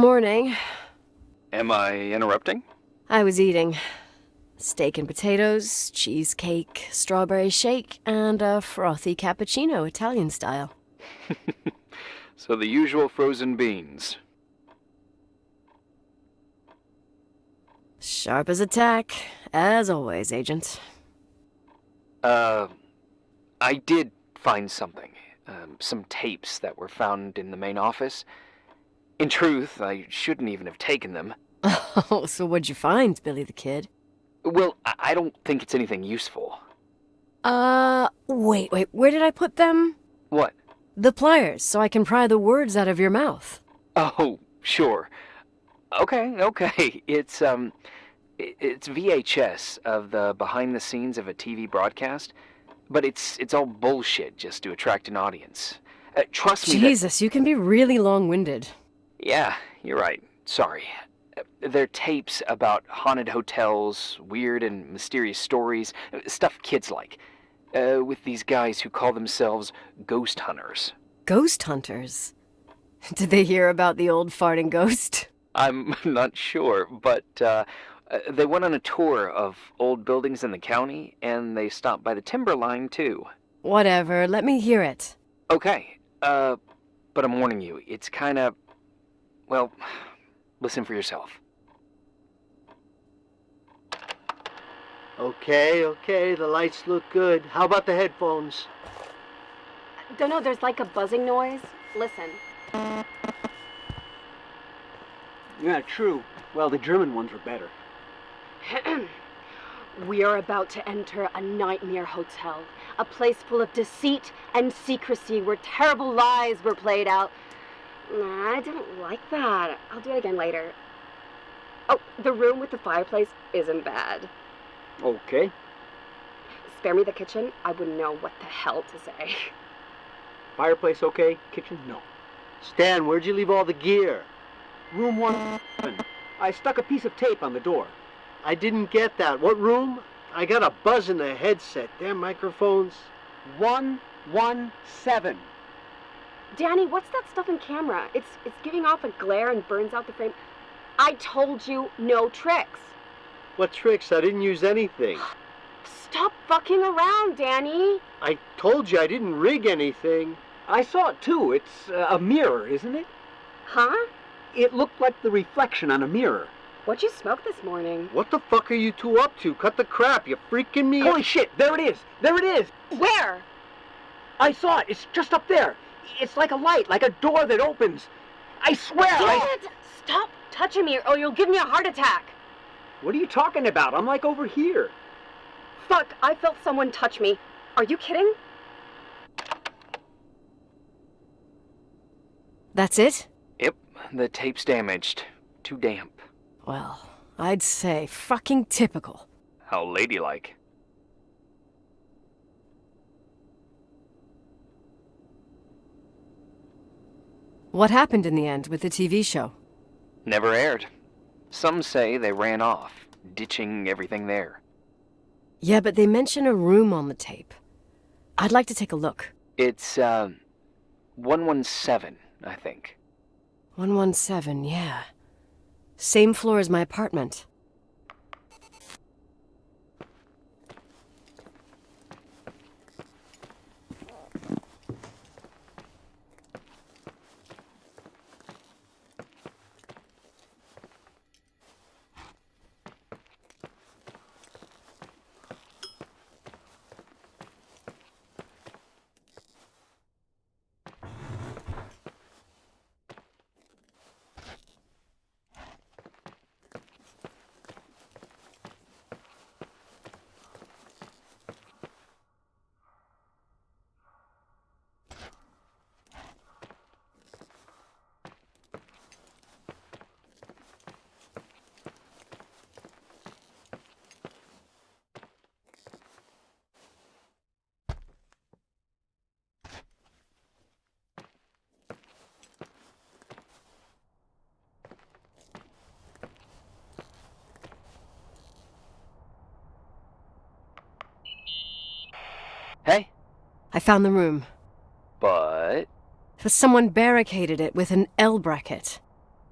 Morning. Am I interrupting? I was eating steak and potatoes, cheesecake, strawberry shake, and a frothy cappuccino, Italian style. So the usual frozen beans. Sharp as a tack, as always, Agent. I did find something. Some tapes that were found in the main office. In truth, I shouldn't even have taken them. Oh, so what'd you find, Billy the Kid? Well, I don't think it's anything useful. Wait, where did I put them? What? The pliers, so I can pry the words out of your mouth. Oh, sure. Okay. It's VHS of the behind the scenes of a TV broadcast, but it's all bullshit just to attract an audience. Trust me. Jesus, you can be really long-winded. Yeah, you're right. Sorry. They're tapes about haunted hotels, weird and mysterious stories, stuff kids like, with these guys who call themselves ghost hunters. Ghost hunters? Did they hear about the old farting ghost? I'm not sure, but they went on a tour of old buildings in the county, and they stopped by the timberline, too. Whatever, let me hear it. Okay, but I'm warning you, it's kinda... Well, listen for yourself. Okay, the lights look good. How about the headphones? Don't know, there's like a buzzing noise. Listen. Yeah, true. Well, the German ones were better. We are about to enter a nightmare hotel. A place full of deceit and secrecy where terrible lies were played out. Nah, I don't like that. I'll do it again later. Oh, the room with the fireplace isn't bad. Okay. Spare me the kitchen. I wouldn't know what the hell to say. Fireplace okay? Kitchen? No. Stan, where'd you leave all the gear? Room 1. I stuck a piece of tape on the door. I didn't get that. What room? I got a buzz in the headset. Damn microphones. 117. Danny, what's that stuff in camera? It's giving off a glare and burns out the frame. I told you no tricks. What tricks? I didn't use anything. Stop fucking around, Danny. I told you I didn't rig anything. I saw it too. It's a mirror, isn't it? Huh? It looked like the reflection on a mirror. What'd you smoke this morning? What the fuck are you two up to? Cut the crap. You freaking me Holy shit, there it is. There it is. Where? I saw it. It's just up there. It's like a light, like a door that opens. I swear. Dad, stop touching me or you'll give me a heart attack. What are you talking about? I'm like over here. Fuck, I felt someone touch me. Are you kidding? That's it? Yep, the tape's damaged. Too damp. Well, I'd say fucking typical. How ladylike. What happened in the end with the TV show? Never aired. Some say they ran off, ditching everything there. Yeah, but they mention a room on the tape. I'd like to take a look. It's, 117, I think. 117, yeah. Same floor as my apartment. Hey? I found the room. But... Someone barricaded it with an L bracket.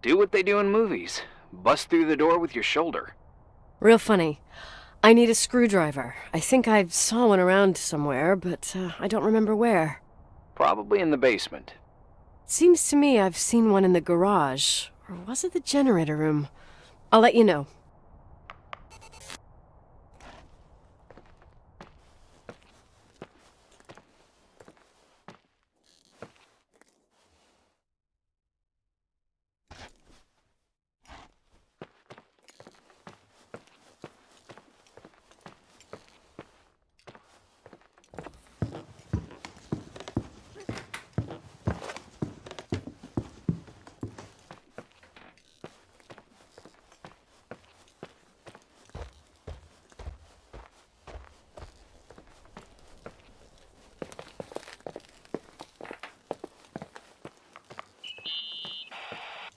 Do what they do in movies. Bust through the door with your shoulder. Real funny. I need a screwdriver. I think I saw one around somewhere, but I don't remember where. Probably in the basement. Seems to me I've seen one in the garage. Or was it the generator room? I'll let you know.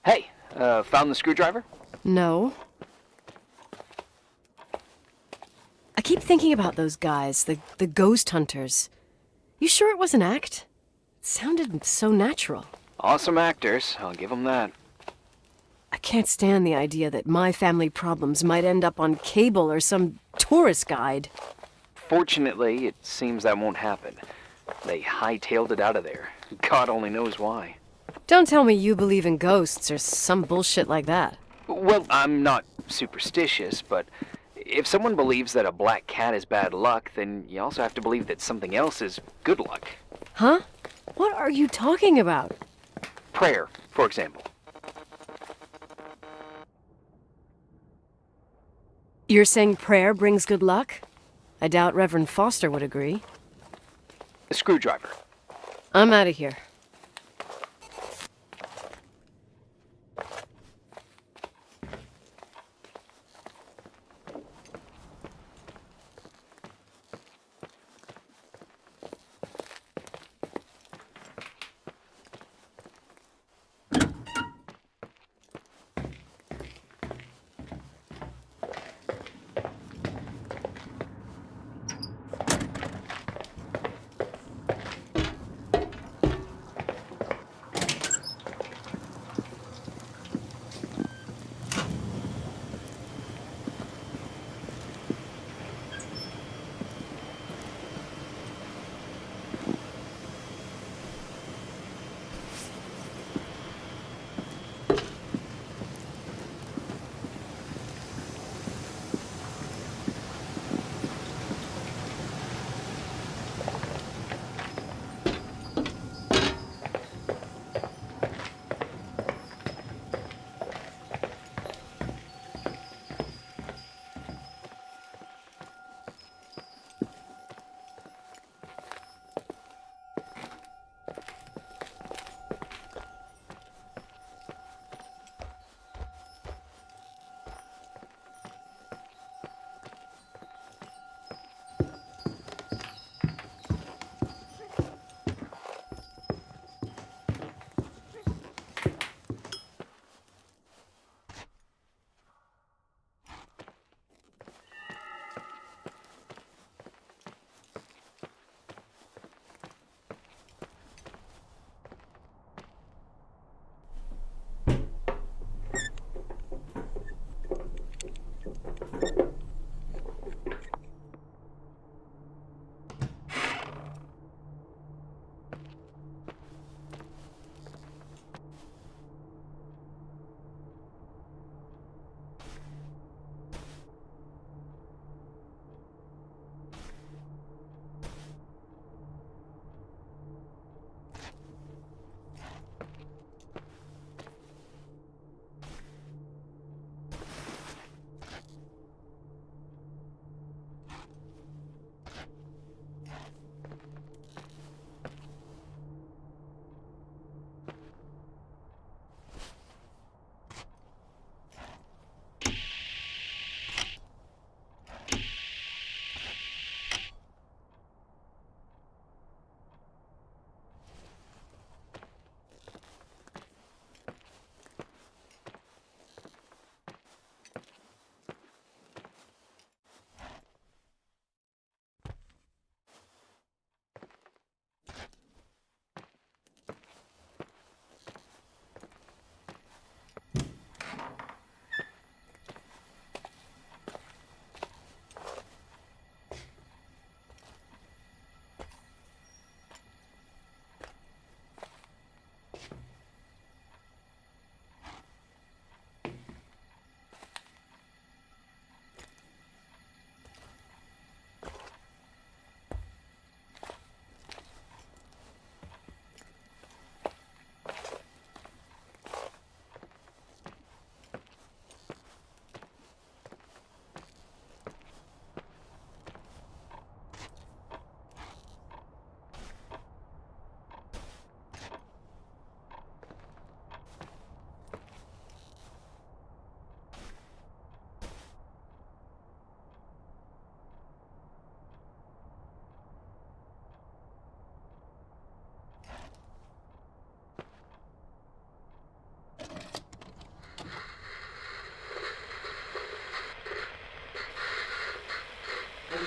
Hey, found the screwdriver? No. I keep thinking about those guys, the ghost hunters. You sure it was an act? It sounded so natural. Awesome actors, I'll give them that. I can't stand the idea that my family problems might end up on cable or some tourist guide. Fortunately, it seems that won't happen. They hightailed it out of there. God only knows why. Don't tell me you believe in ghosts or some bullshit like that. Well, I'm not superstitious, but if someone believes that a black cat is bad luck, then you also have to believe that something else is good luck. Huh? What are you talking about? Prayer, for example. You're saying prayer brings good luck? I doubt Reverend Foster would agree. A screwdriver. I'm out of here.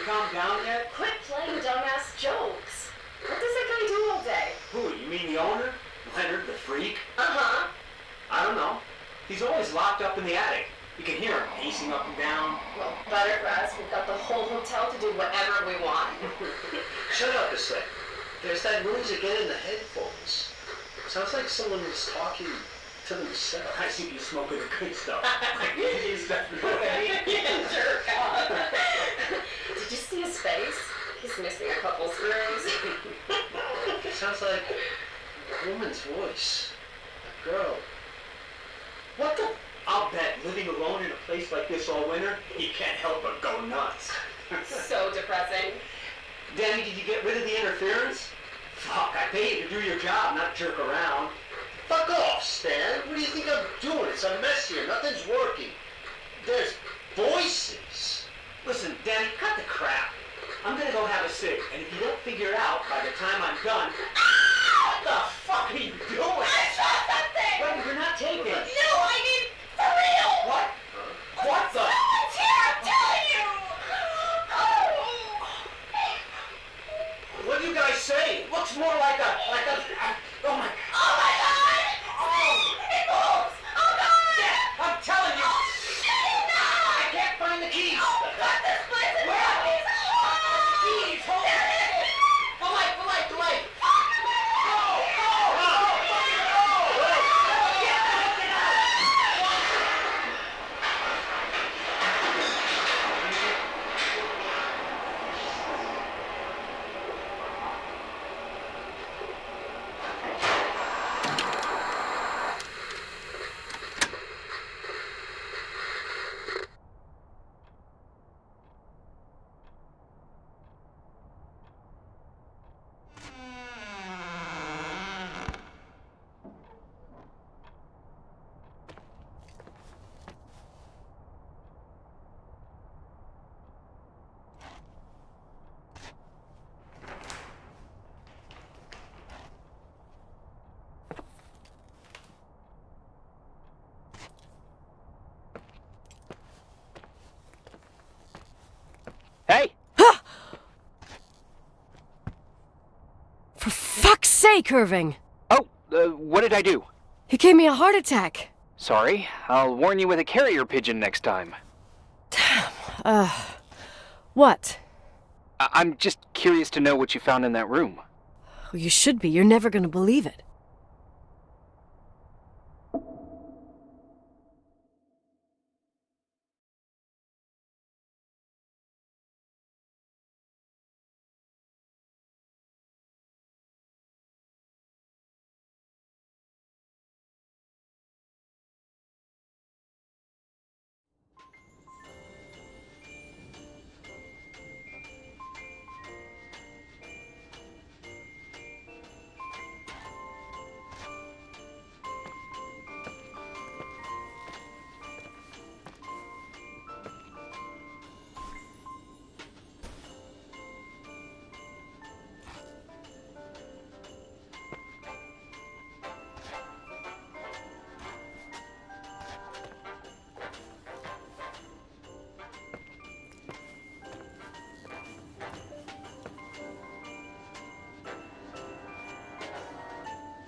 calmed down yet? Quit playing dumbass jokes. What does that guy do all day? Who, you mean the owner? Leonard, the freak? Uh-huh. I don't know. He's always locked up in the attic. You can hear him pacing up and down. Well, Buttergrass, we've got the whole hotel to do whatever we want. Shut up a sec. There's that noise again in the headphones. Sounds like someone is talking to themselves. I think you're smoking the good stuff. Is that what I mean? Yeah, jerk off. Did you see his face? He's missing a couple screws. Sounds like a woman's voice. A girl. What the? I'll bet living alone in a place like this all winter, you can't help but go nuts. So depressing. Danny, did you get rid of the interference? Fuck, I pay you to do your job, not jerk around. Fuck off, Stan. What do you think I'm doing? It's a mess here. Nothing's working. There's voices. Listen, Danny, cut the crap. I'm gonna go have a cig, and if you don't figure it out by the time I'm done... What the fuck are you doing? I saw something! Wait, you're not taping. No, I mean, for real! What? What the? Someone's here, I'm telling you! What do you guys say? It looks more like a... oh my... Oh my god! It moves! Oh god! I'm telling you! Oh shit! No! I can't find the keys! Oh god, this place is Where are keys! Keys! Hold There it is! The light! The light! The light! Hey! For fuck's sake, Irving! Oh, what did I do? You gave me a heart attack. Sorry, I'll warn you with a carrier pigeon next time. What? I'm just curious to know what you found in that room. Well, you should be. You're never gonna believe it.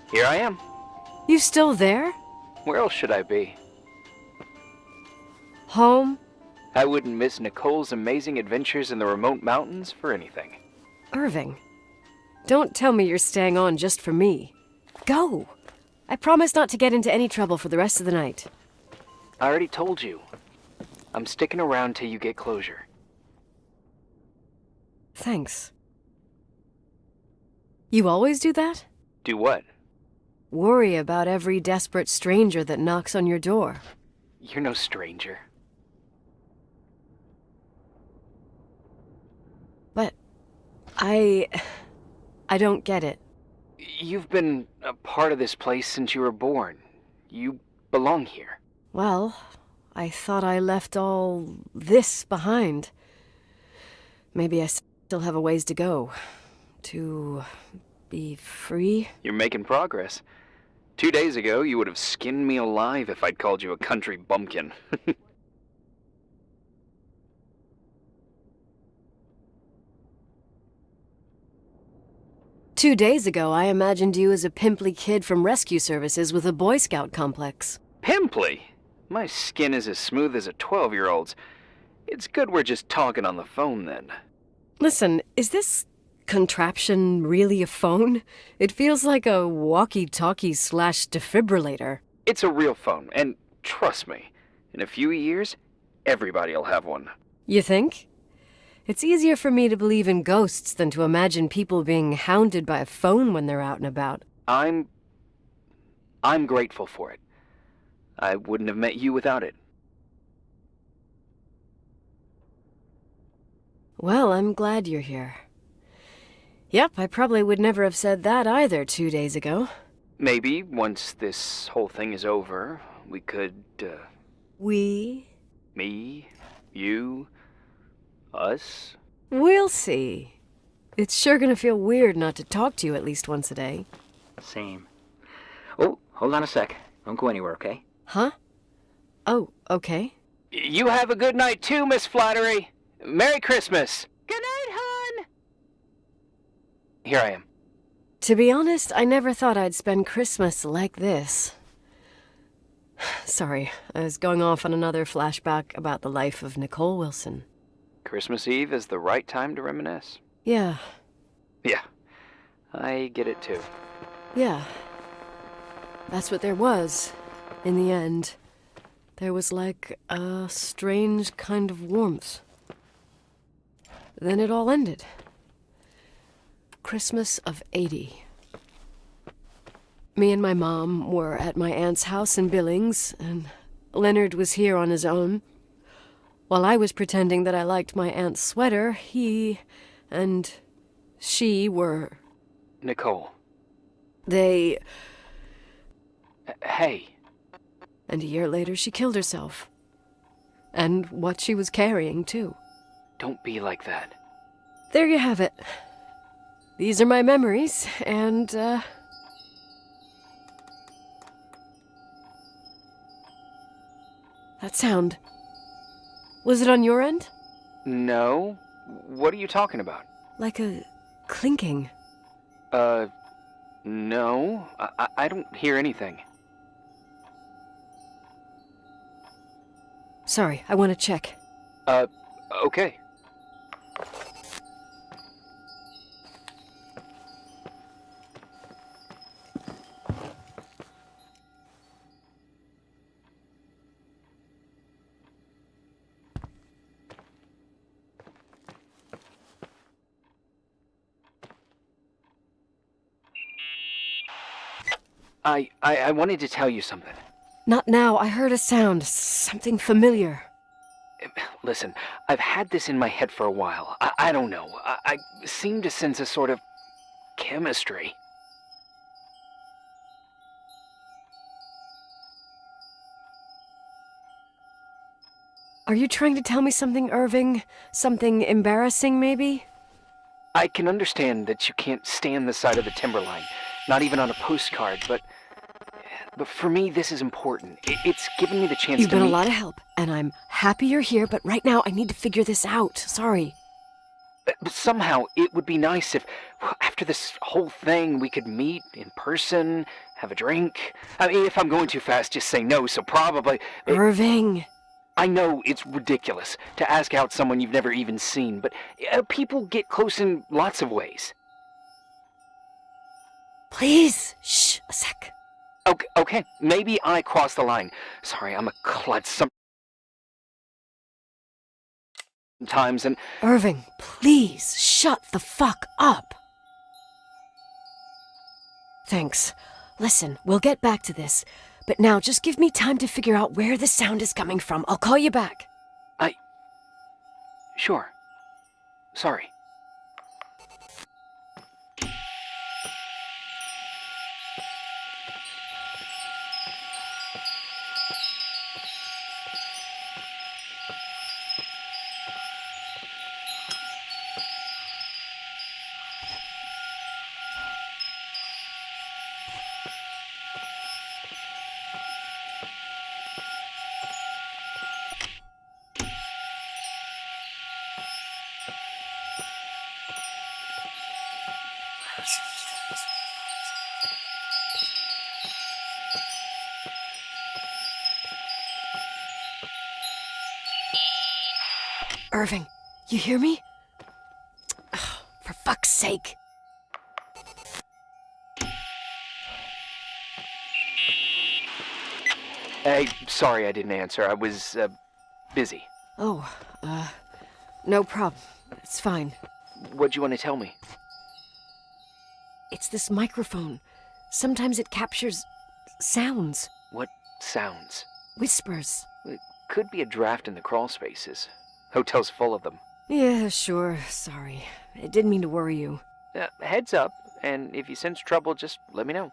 Here I am. You still there? Where else should I be? Home? I wouldn't miss Nicole's amazing adventures in the remote mountains for anything. Irving, don't tell me you're staying on just for me. Go! I promise not to get into any trouble for the rest of the night. I already told you. I'm sticking around till you get closure. Thanks. You always do that? Do what? Worry about every desperate stranger that knocks on your door. You're no stranger. But I don't get it. You've been a part of this place since you were born. You belong here. Well, I thought I left all this behind. Maybe I still have a ways to go. To be free? You're making progress. 2 days ago, you would have skinned me alive if I'd called you a country bumpkin. 2 days ago, I imagined you as a pimply kid from rescue services with a Boy Scout complex. Pimply? My skin is as smooth as a 12-year-old's. It's good we're just talking on the phone then. Listen, is this contraption really a phone? It feels like a walkie-talkie/defibrillator. It's a real phone, and trust me, in a few years, everybody'll have one. You think? It's easier for me to believe in ghosts than to imagine people being hounded by a phone when they're out and about. I'm grateful for it. I wouldn't have met you without it. Well, I'm glad you're here. Yep, I probably would never have said that either 2 days ago. Maybe, once this whole thing is over, we could, We? Me, you, us? We'll see. It's sure gonna feel weird not to talk to you at least once a day. Same. Oh, hold on a sec. Don't go anywhere, okay? Huh? Oh, okay. You have a good night too, Miss Flattery. Merry Christmas. Good night, hon! Here I am. To be honest, I never thought I'd spend Christmas like this. Sorry, I was going off on another flashback about the life of Nicole Wilson. Christmas Eve is the right time to reminisce. Yeah. Yeah, I get it too. Yeah. That's what there was, in the end. There was like a strange kind of warmth. Then it all ended. Christmas of '80. Me and my mom were at my aunt's house in Billings, and Leonard was here on his own. While I was pretending that I liked my aunt's sweater, he and she were... Nicole. They... Hey. And a year later, she killed herself. And what she was carrying, too. Don't be like that. There you have it. These are my memories, and, that sound. Was it on your end? No. What are you talking about? Like a clinking. No. I don't hear anything. Sorry, I want to check. Okay. I wanted to tell you something. Not now. I heard a sound. Something familiar. Listen, I've had this in my head for a while. I don't know. I seem to sense a sort of chemistry. Are you trying to tell me something, Irving? Something embarrassing, maybe? I can understand that you can't stand the side of the timberline, not even on a postcard, but for me, this is important. It's given me the chance to You've been meet... a lot of help, and I'm happy you're here, but right now I need to figure this out. Sorry. But somehow, it would be nice if, after this whole thing, we could meet in person, have a drink. I mean, if I'm going too fast, just say no, so probably... Irving! I know it's ridiculous to ask out someone you've never even seen, but people get close in lots of ways. Please! Shh, a sec. Okay, maybe I crossed the line. Sorry, I'm a klutz sometimes, and... Irving, please, shut the fuck up! Thanks. Listen, we'll get back to this, but now just give me time to figure out where the sound is coming from. I'll call you back. Sure. Sorry. Irving, you hear me? Oh, for fuck's sake. Hey, sorry I didn't answer. I was, busy. Oh, no problem. It's fine. What'd you want to tell me? It's this microphone. Sometimes it captures sounds. What sounds? Whispers. It could be a draft in the crawl spaces. Hotel's full of them. Yeah, sure. Sorry. I didn't mean to worry you. Heads up, and if you sense trouble, just let me know.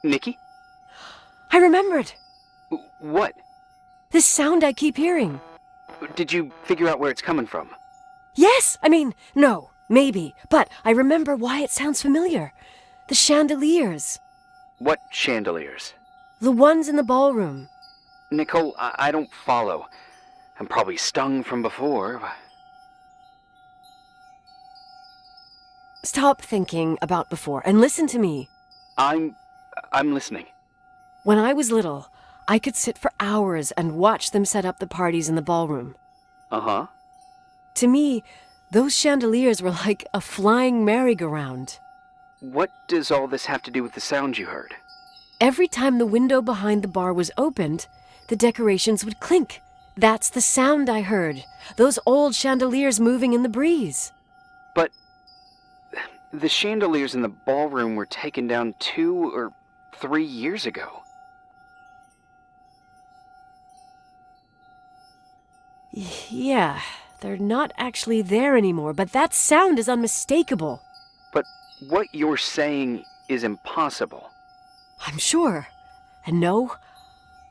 Nikki? I remembered. What? This sound I keep hearing. Did you figure out where it's coming from? Yes! I mean, no, maybe. But I remember why it sounds familiar. The chandeliers. What chandeliers? The ones in the ballroom. Nicole, I don't follow. I'm probably stung from before. Stop thinking about before and listen to me. I'm listening. When I was little, I could sit for hours and watch them set up the parties in the ballroom. Uh-huh. To me, those chandeliers were like a flying merry-go-round. What does all this have to do with the sound you heard? Every time the window behind the bar was opened, the decorations would clink. That's the sound I heard. Those old chandeliers moving in the breeze. But the chandeliers in the ballroom were taken down 2 or 3 years ago. Yeah, they're not actually there anymore, but that sound is unmistakable. But what you're saying is impossible. I'm sure. And no,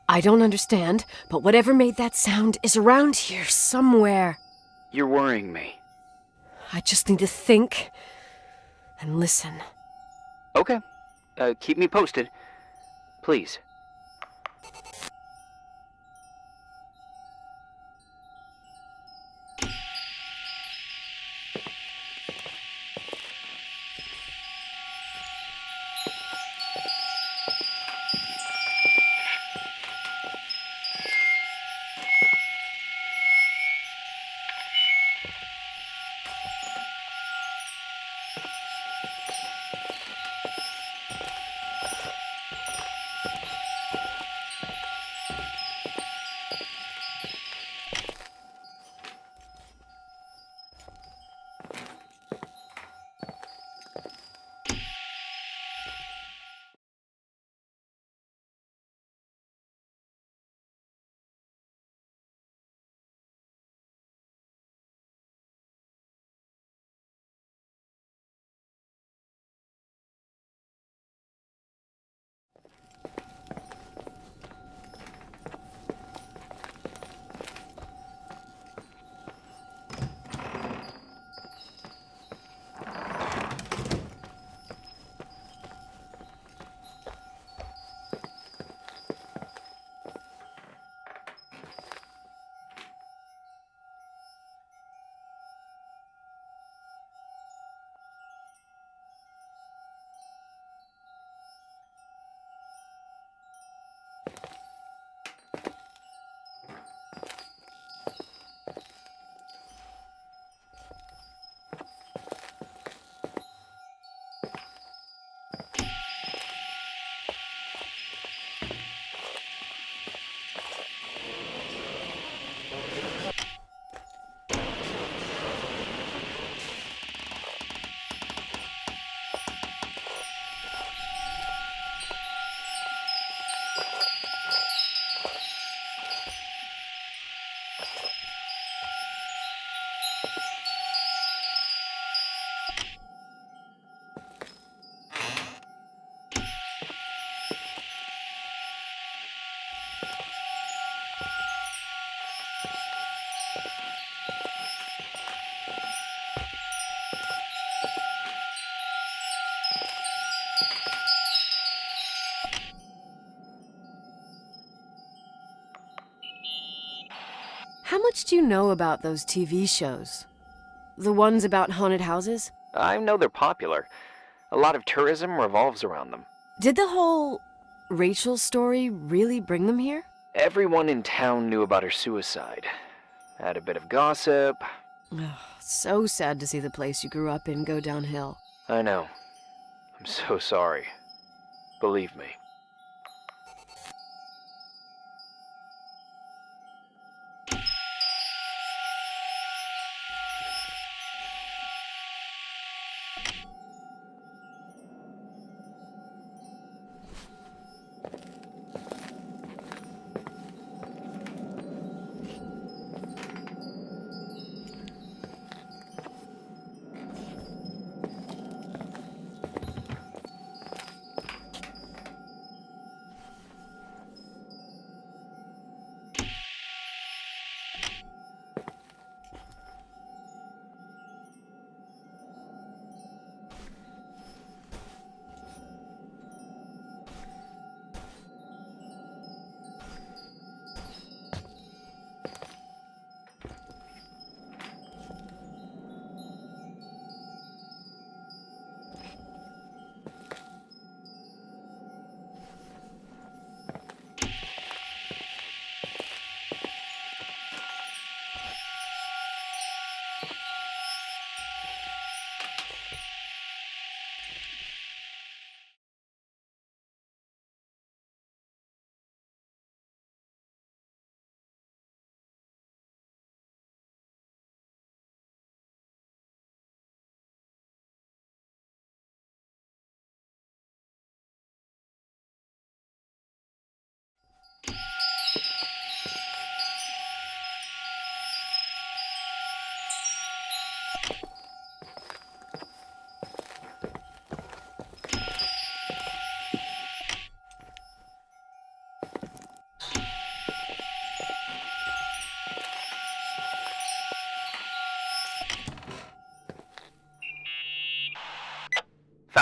I don't understand, but whatever made that sound is around here somewhere. You're worrying me. I just need to think. and listen. Okay. Keep me posted. Please. How much do you know about those TV shows? The ones about haunted houses? I know they're popular. A lot of tourism revolves around them. Did the whole Rachel story really bring them here? Everyone in town knew about her suicide. Had a bit of gossip. Ugh, so sad to see the place you grew up in go downhill. I know. I'm so sorry. Believe me.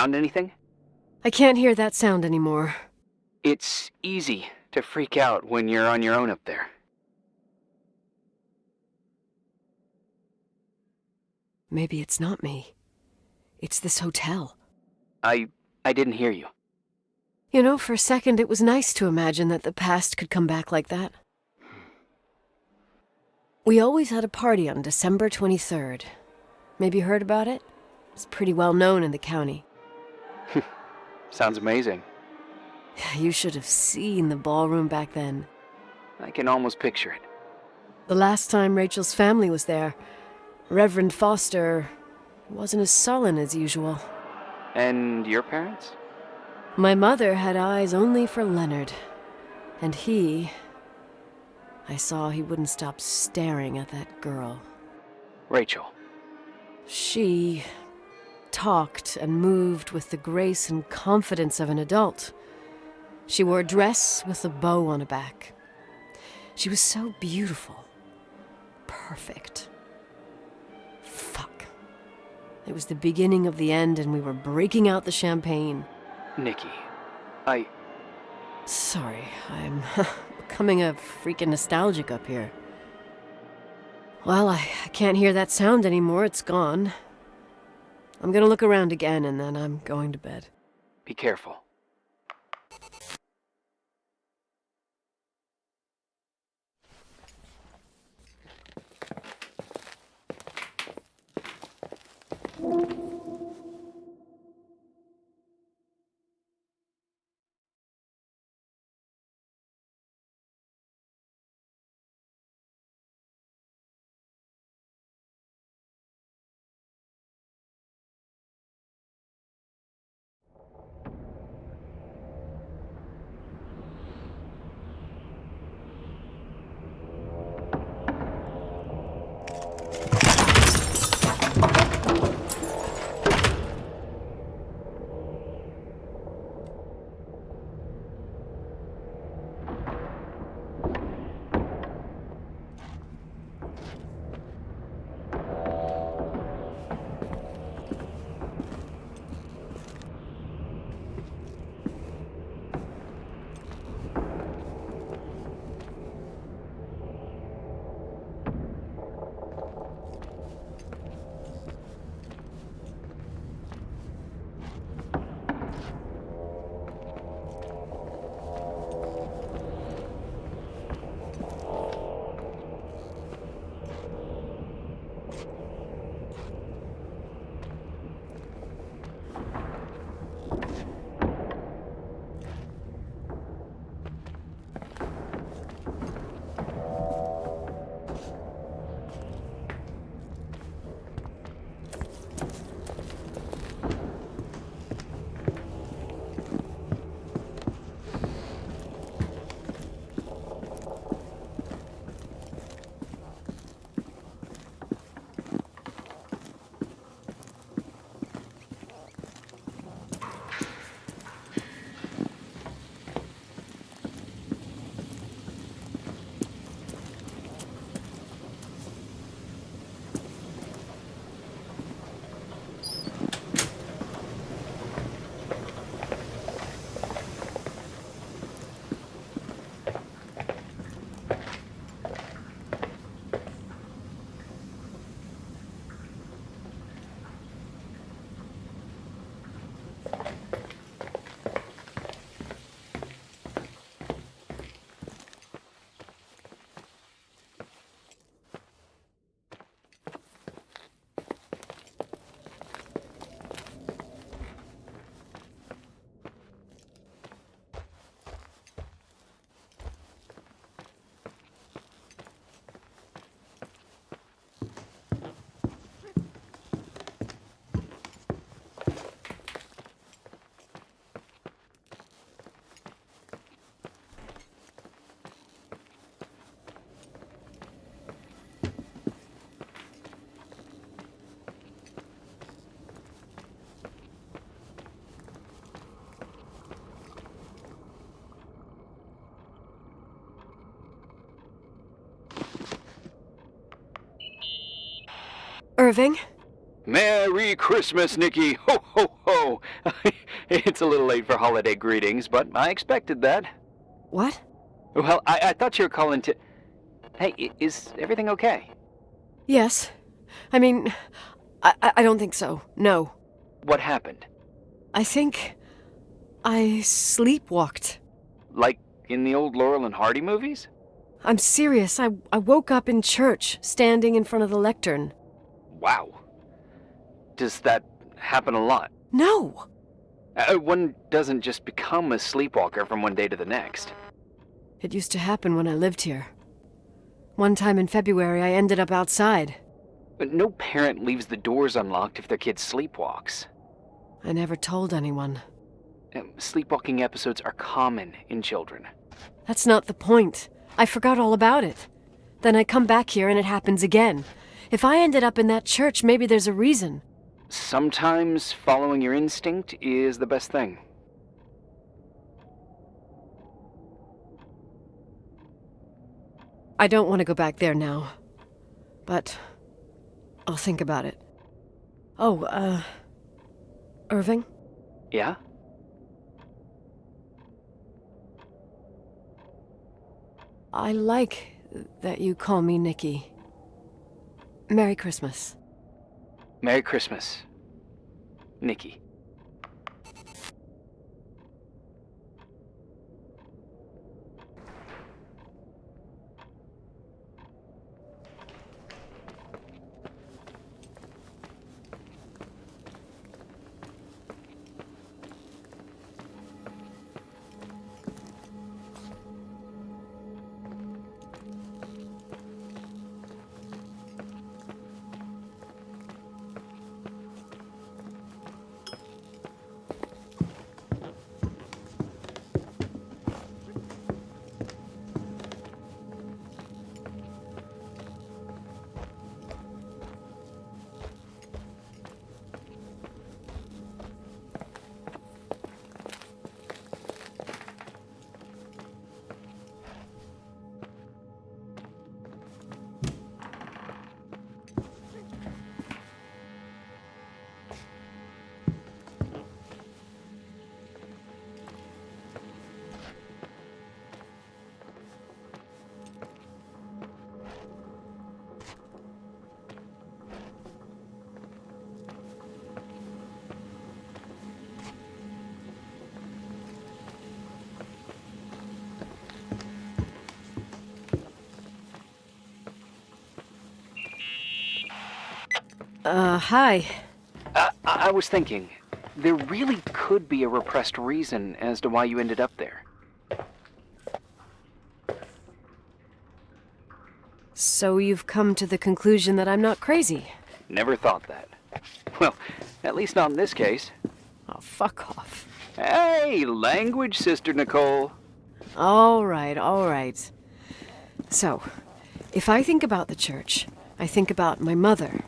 found anything? I can't hear that sound anymore. It's easy to freak out when you're on your own up there. Maybe it's not me. It's this hotel. I didn't hear you. You know, for a second it was nice to imagine that the past could come back like that. We always had a party on December 23rd. Maybe you heard about it? It's pretty well known in the county. Sounds amazing. You should have seen the ballroom back then. I can almost picture it. The last time Rachel's family was there, Reverend Foster wasn't as sullen as usual. And your parents? My mother had eyes only for Leonard. And I saw he wouldn't stop staring at that girl. Rachel. She talked and moved with the grace and confidence of an adult. She wore a dress with a bow on her back. She was so beautiful. Perfect. Fuck. It was the beginning of the end and we were breaking out the champagne. Nikki, Sorry, I'm becoming a freaking nostalgic up here. Well, I can't hear that sound anymore. It's gone. I'm gonna look around again and then I'm going to bed. Be careful. Irving? Merry Christmas, Nikki! Ho, ho, ho! Oh, it's a little late for holiday greetings, but I expected that. What? Well, I thought you were calling to... Hey, is everything okay? Yes. I mean, I don't think so. No. What happened? I think I sleepwalked. Like in the old Laurel and Hardy movies? I'm serious. I woke up in church, standing in front of the lectern. Wow. Does that happen a lot? No. One doesn't just become a sleepwalker from one day to the next. It used to happen when I lived here. One time in February, I ended up outside. But no parent leaves the doors unlocked if their kid sleepwalks. I never told anyone. Sleepwalking episodes are common in children. That's not the point. I forgot all about it. Then I come back here and it happens again. If I ended up in that church, maybe there's a reason. Sometimes following your instinct is the best thing. I don't want to go back there now. But I'll think about it. Oh, Irving? Yeah? I like that you call me Nikki. Merry Christmas. Merry Christmas, Nikki. Hi. I was thinking, there really could be a repressed reason as to why you ended up there. So you've come to the conclusion that I'm not crazy? Never thought that. Well, at least not in this case. Oh, fuck off. Hey, language, Sister Nicole. All right. So, if I think about the church, I think about my mother.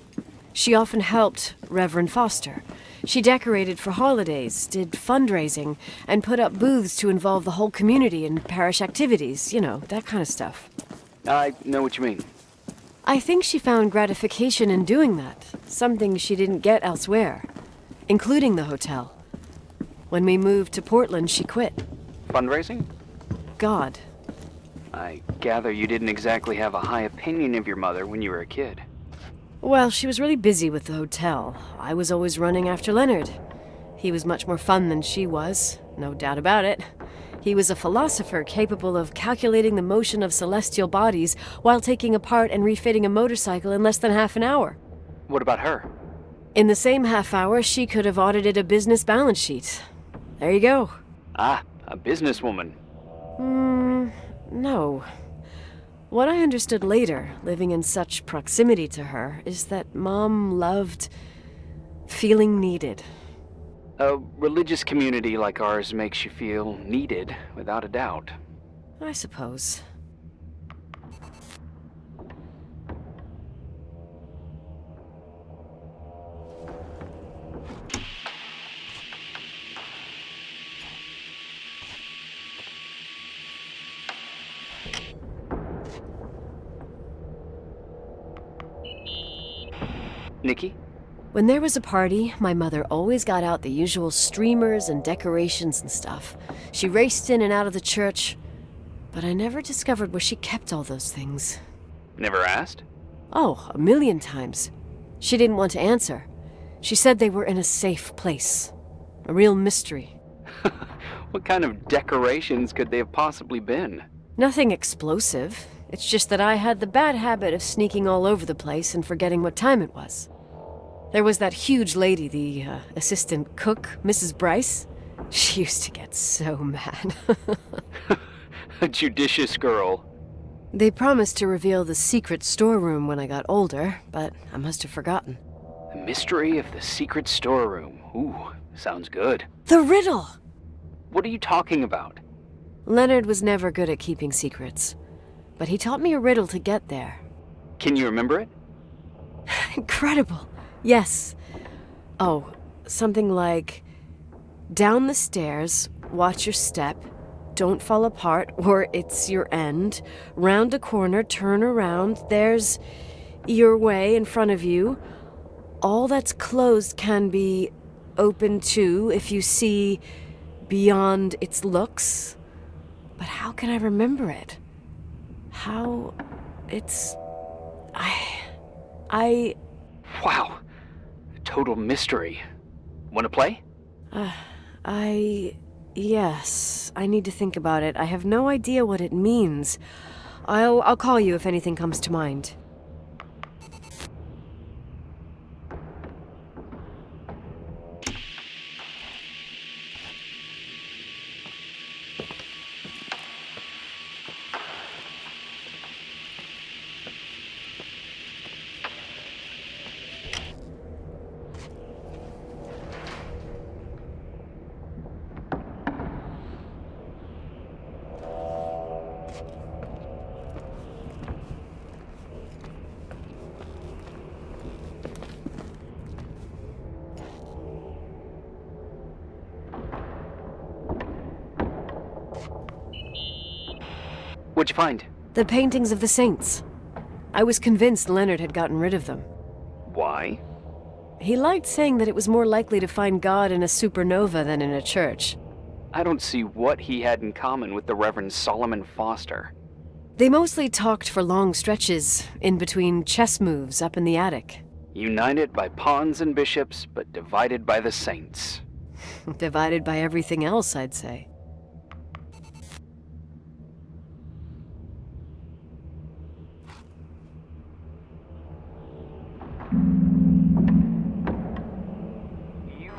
She often helped Reverend Foster. She decorated for holidays, did fundraising, and put up booths to involve the whole community in parish activities, you know, that kind of stuff. I know what you mean. I think she found gratification in doing that, something she didn't get elsewhere, including the hotel. When we moved to Portland, she quit. Fundraising? God. I gather you didn't exactly have a high opinion of your mother when you were a kid. Well, she was really busy with the hotel. I was always running after Leonard. He was much more fun than she was, no doubt about it. He was a philosopher capable of calculating the motion of celestial bodies while taking apart and refitting a motorcycle in less than half an hour. What about her? In the same half hour, she could have audited a business balance sheet. There you go. Ah, a businesswoman. No. What I understood later, living in such proximity to her, is that Mom loved feeling needed. A religious community like ours makes you feel needed, without a doubt. I suppose. Nikki? When there was a party, my mother always got out the usual streamers and decorations and stuff. She raced in and out of the church, but I never discovered where she kept all those things. Never asked? Oh, a million times. She didn't want to answer. She said they were in a safe place. A real mystery. What kind of decorations could they have possibly been? Nothing explosive. It's just that I had the bad habit of sneaking all over the place and forgetting what time it was. There was that huge lady, the assistant cook, Mrs. Bryce. She used to get so mad. A judicious girl. They promised to reveal the secret storeroom when I got older, but I must have forgotten. The mystery of the secret storeroom. Ooh, sounds good. The riddle! What are you talking about? Leonard was never good at keeping secrets, but he taught me a riddle to get there. Can you remember it? Incredible. Yes. Oh, something like, down the stairs, watch your step, don't fall apart or it's your end, round a corner, turn around, there's your way in front of you. All that's closed can be open too if you see beyond its looks. But how can I remember it? How it's... Wow. A total mystery. Want to play? Yes. I need to think about it. I have no idea what it means. I'll call you if anything comes to mind. What'd you find? The paintings of the saints. I was convinced Leonard had gotten rid of them. Why? He liked saying that it was more likely to find God in a supernova than in a church. I don't see what he had in common with the Reverend Solomon Foster. They mostly talked for long stretches, in between chess moves up in the attic. United by pawns and bishops, but divided by the saints. Divided by everything else, I'd say. You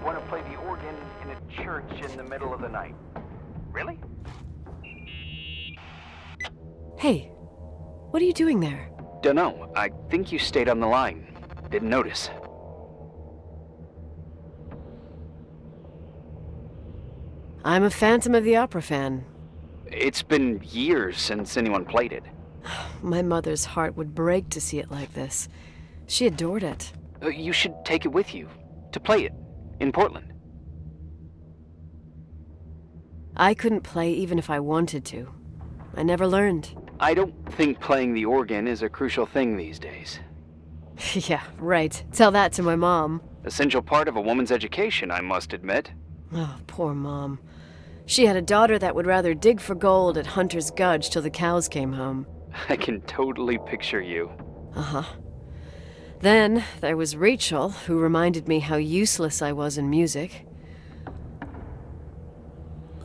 want to play the organ in a church in the middle of the night? Really? Hey, what are you doing there? Dunno. I think you stayed on the line. Didn't notice. I'm a Phantom of the Opera fan. It's been years since anyone played it. My mother's heart would break to see it like this. She adored it. You should take it with you, to play it, in Portland. I couldn't play even if I wanted to. I never learned. I don't think playing the organ is a crucial thing these days. Yeah, right. Tell that to my mom. Essential part of a woman's education, I must admit. Oh, poor Mom. She had a daughter that would rather dig for gold at Hunter's Gulch till the cows came home. I can totally picture you. Uh-huh. Then there was Rachel, who reminded me how useless I was in music.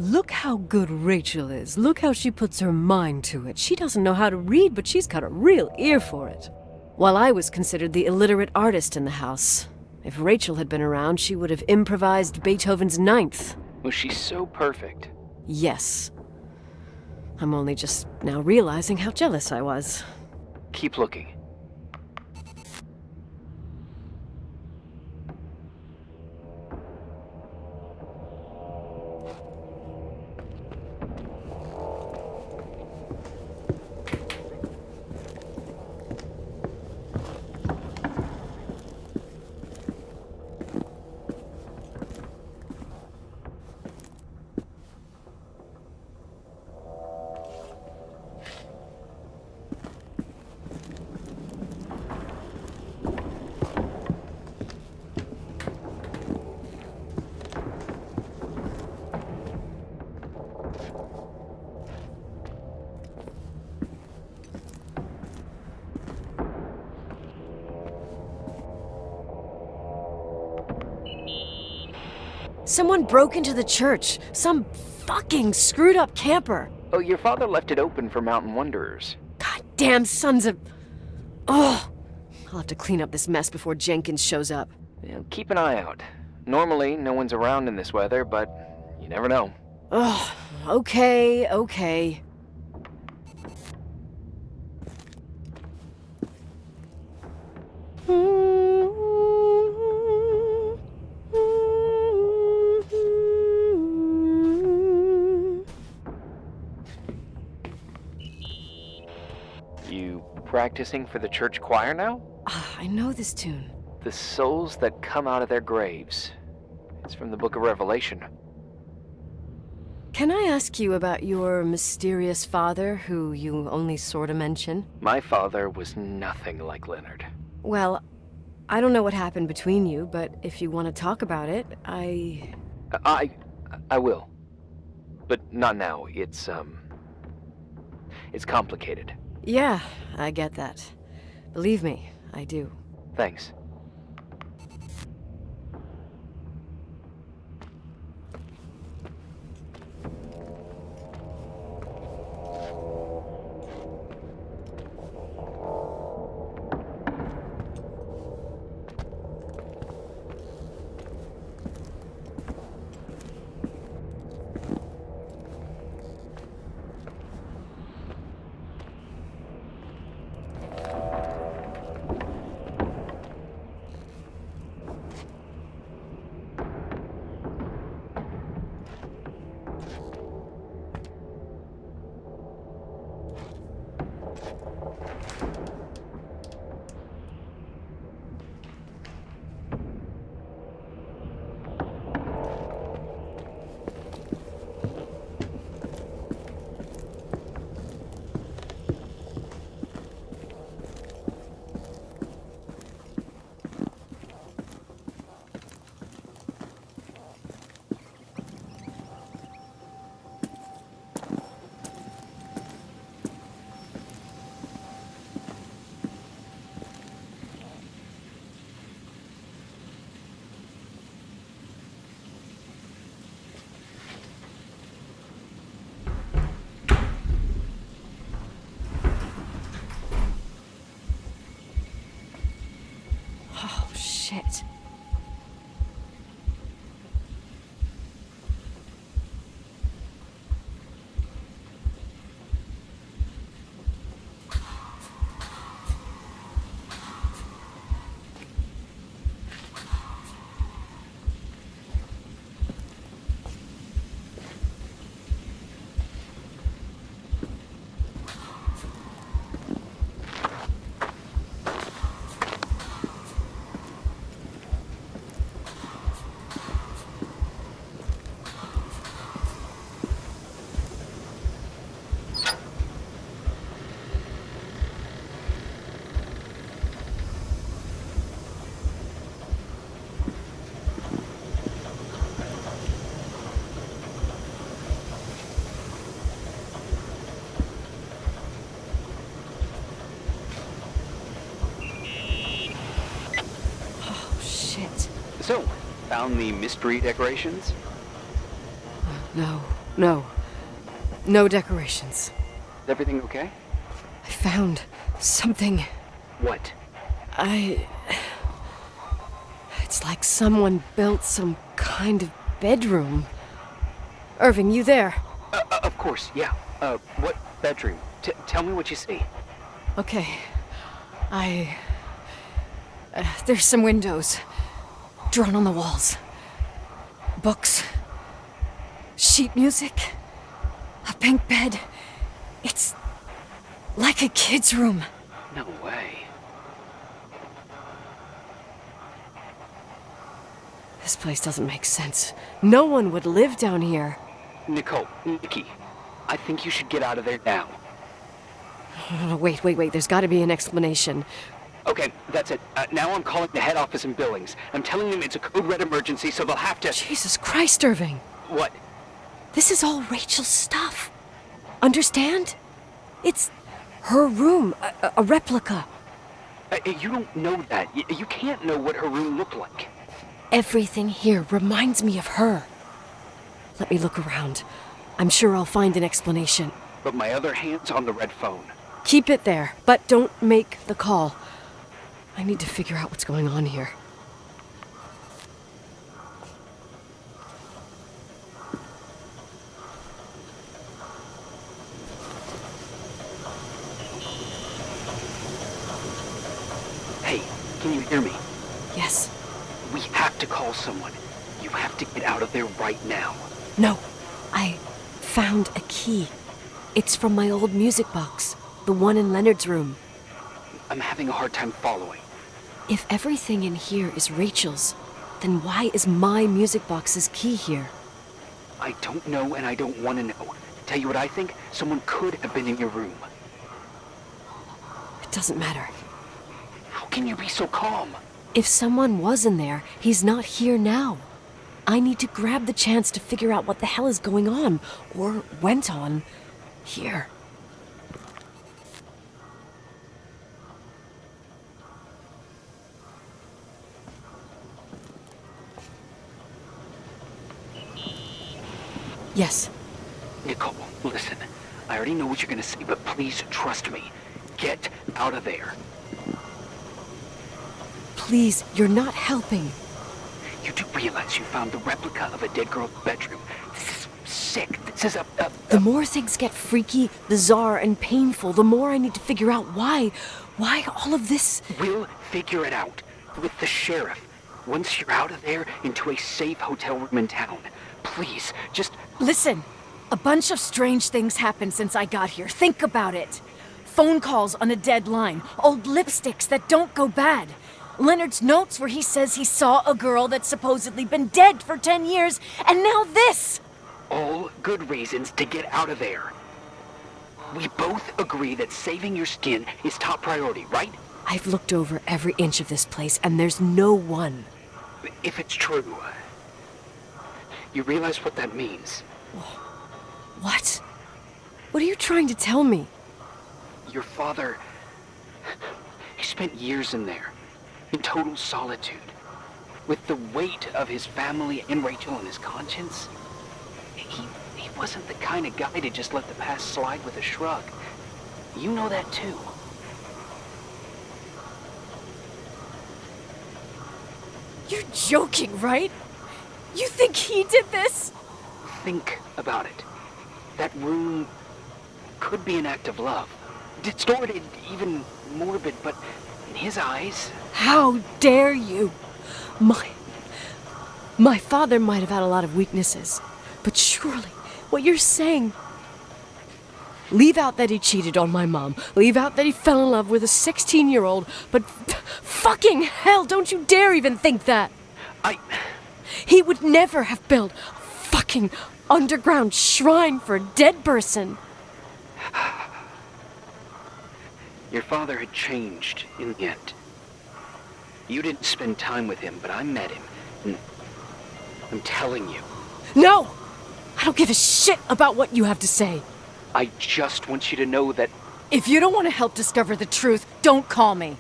Look how good Rachel is. Look how she puts her mind to it. She doesn't know how to read, but she's got a real ear for it. While I was considered the illiterate artist in the house. If Rachel had been around, she would have improvised Beethoven's Ninth. Was she so perfect? Yes. I'm only just now realizing how jealous I was. Keep looking. Someone broke into the church. Some fucking screwed up camper. Oh, your father left it open for mountain wanderers. Goddamn sons of... Oh! I'll have to clean up this mess before Jenkins shows up. Yeah, keep an eye out. Normally, no one's around in this weather, but you never know. Oh, okay. You practicing for the church choir now? I know this tune. The souls that come out of their graves. It's from the book of Revelation. Can I ask you about your mysterious father, who you only sort of mention? My father was nothing like Leonard. Well, I don't know what happened between you, but if you want to talk about it, I will. But not now. It's complicated. Yeah, I get that. Believe me, I do. Thanks. Shit. So, found the mystery decorations? No. No decorations. Is everything okay? I found something. What? It's like someone built some kind of bedroom. Irving, you there? Of course, yeah. What bedroom? Tell me what you see. Okay. There's some windows. Drawn on the walls. Books. Sheet music. A pink bed. It's like a kid's room. No way. This place doesn't make sense. No one would live down here. Nikki, I think you should get out of there now. Wait. There's got to be an explanation. Okay, that's it. Now I'm calling the head office in Billings. I'm telling them it's a code red emergency, so they'll have to... Jesus Christ, Irving. What? This is all Rachel's stuff. Understand? It's her room, a replica. You don't know that. You can't know what her room looked like. Everything here reminds me of her. Let me look around. I'm sure I'll find an explanation. But my other hand's on the red phone. Keep it there, but don't make the call. I need to figure out what's going on here. Hey, can you hear me? Yes. We have to call someone. You have to get out of there right now. No, I found a key. It's from my old music box, the one in Leonard's room. I'm having a hard time following. If everything in here is Rachel's, then why is my music box's key here? I don't know and I don't want to know. Tell you what I think? Someone could have been in your room. It doesn't matter. How can you be so calm? If someone was in there, he's not here now. I need to grab the chance to figure out what the hell is going on, or went on, here. Yes. Nicole, listen. I already know what you're gonna say, but please trust me. Get out of there. Please, you're not helping. You do realize you found the replica of a dead girl's bedroom. This is sick. This is a... The more things get freaky, bizarre, and painful, the more I need to figure out why. Why all of this? We'll figure it out. With the sheriff. Once you're out of there, into a safe hotel room in town. Please, just... Listen. A bunch of strange things happened since I got here. Think about it. Phone calls on a dead line. Old lipsticks that don't go bad. Leonard's notes where he says he saw a girl that's supposedly been dead for 10 years, and now this! All good reasons to get out of there. We both agree that saving your skin is top priority, right? I've looked over every inch of this place, and there's no one. If it's true, you realize what that means. What? What are you trying to tell me? Your father... He spent years in there. In total solitude, with the weight of his family and Rachel on his conscience. He wasn't the kind of guy to just let the past slide with a shrug. You know that too. You're joking, right? You think he did this? Think about it. That room could be an act of love. Distorted, even morbid, but in his eyes... How dare you? My father might have had a lot of weaknesses, but surely what you're saying... Leave out that he cheated on my mom. Leave out that he fell in love with a 16-year-old, but fucking hell, don't you dare even think that! He would never have built a fucking underground shrine for a dead person. Your father had changed in the end. You didn't spend time with him, but I met him, and I'm telling you. No! I don't give a shit about what you have to say. I just want you to know that... If you don't want to help discover the truth, don't call me.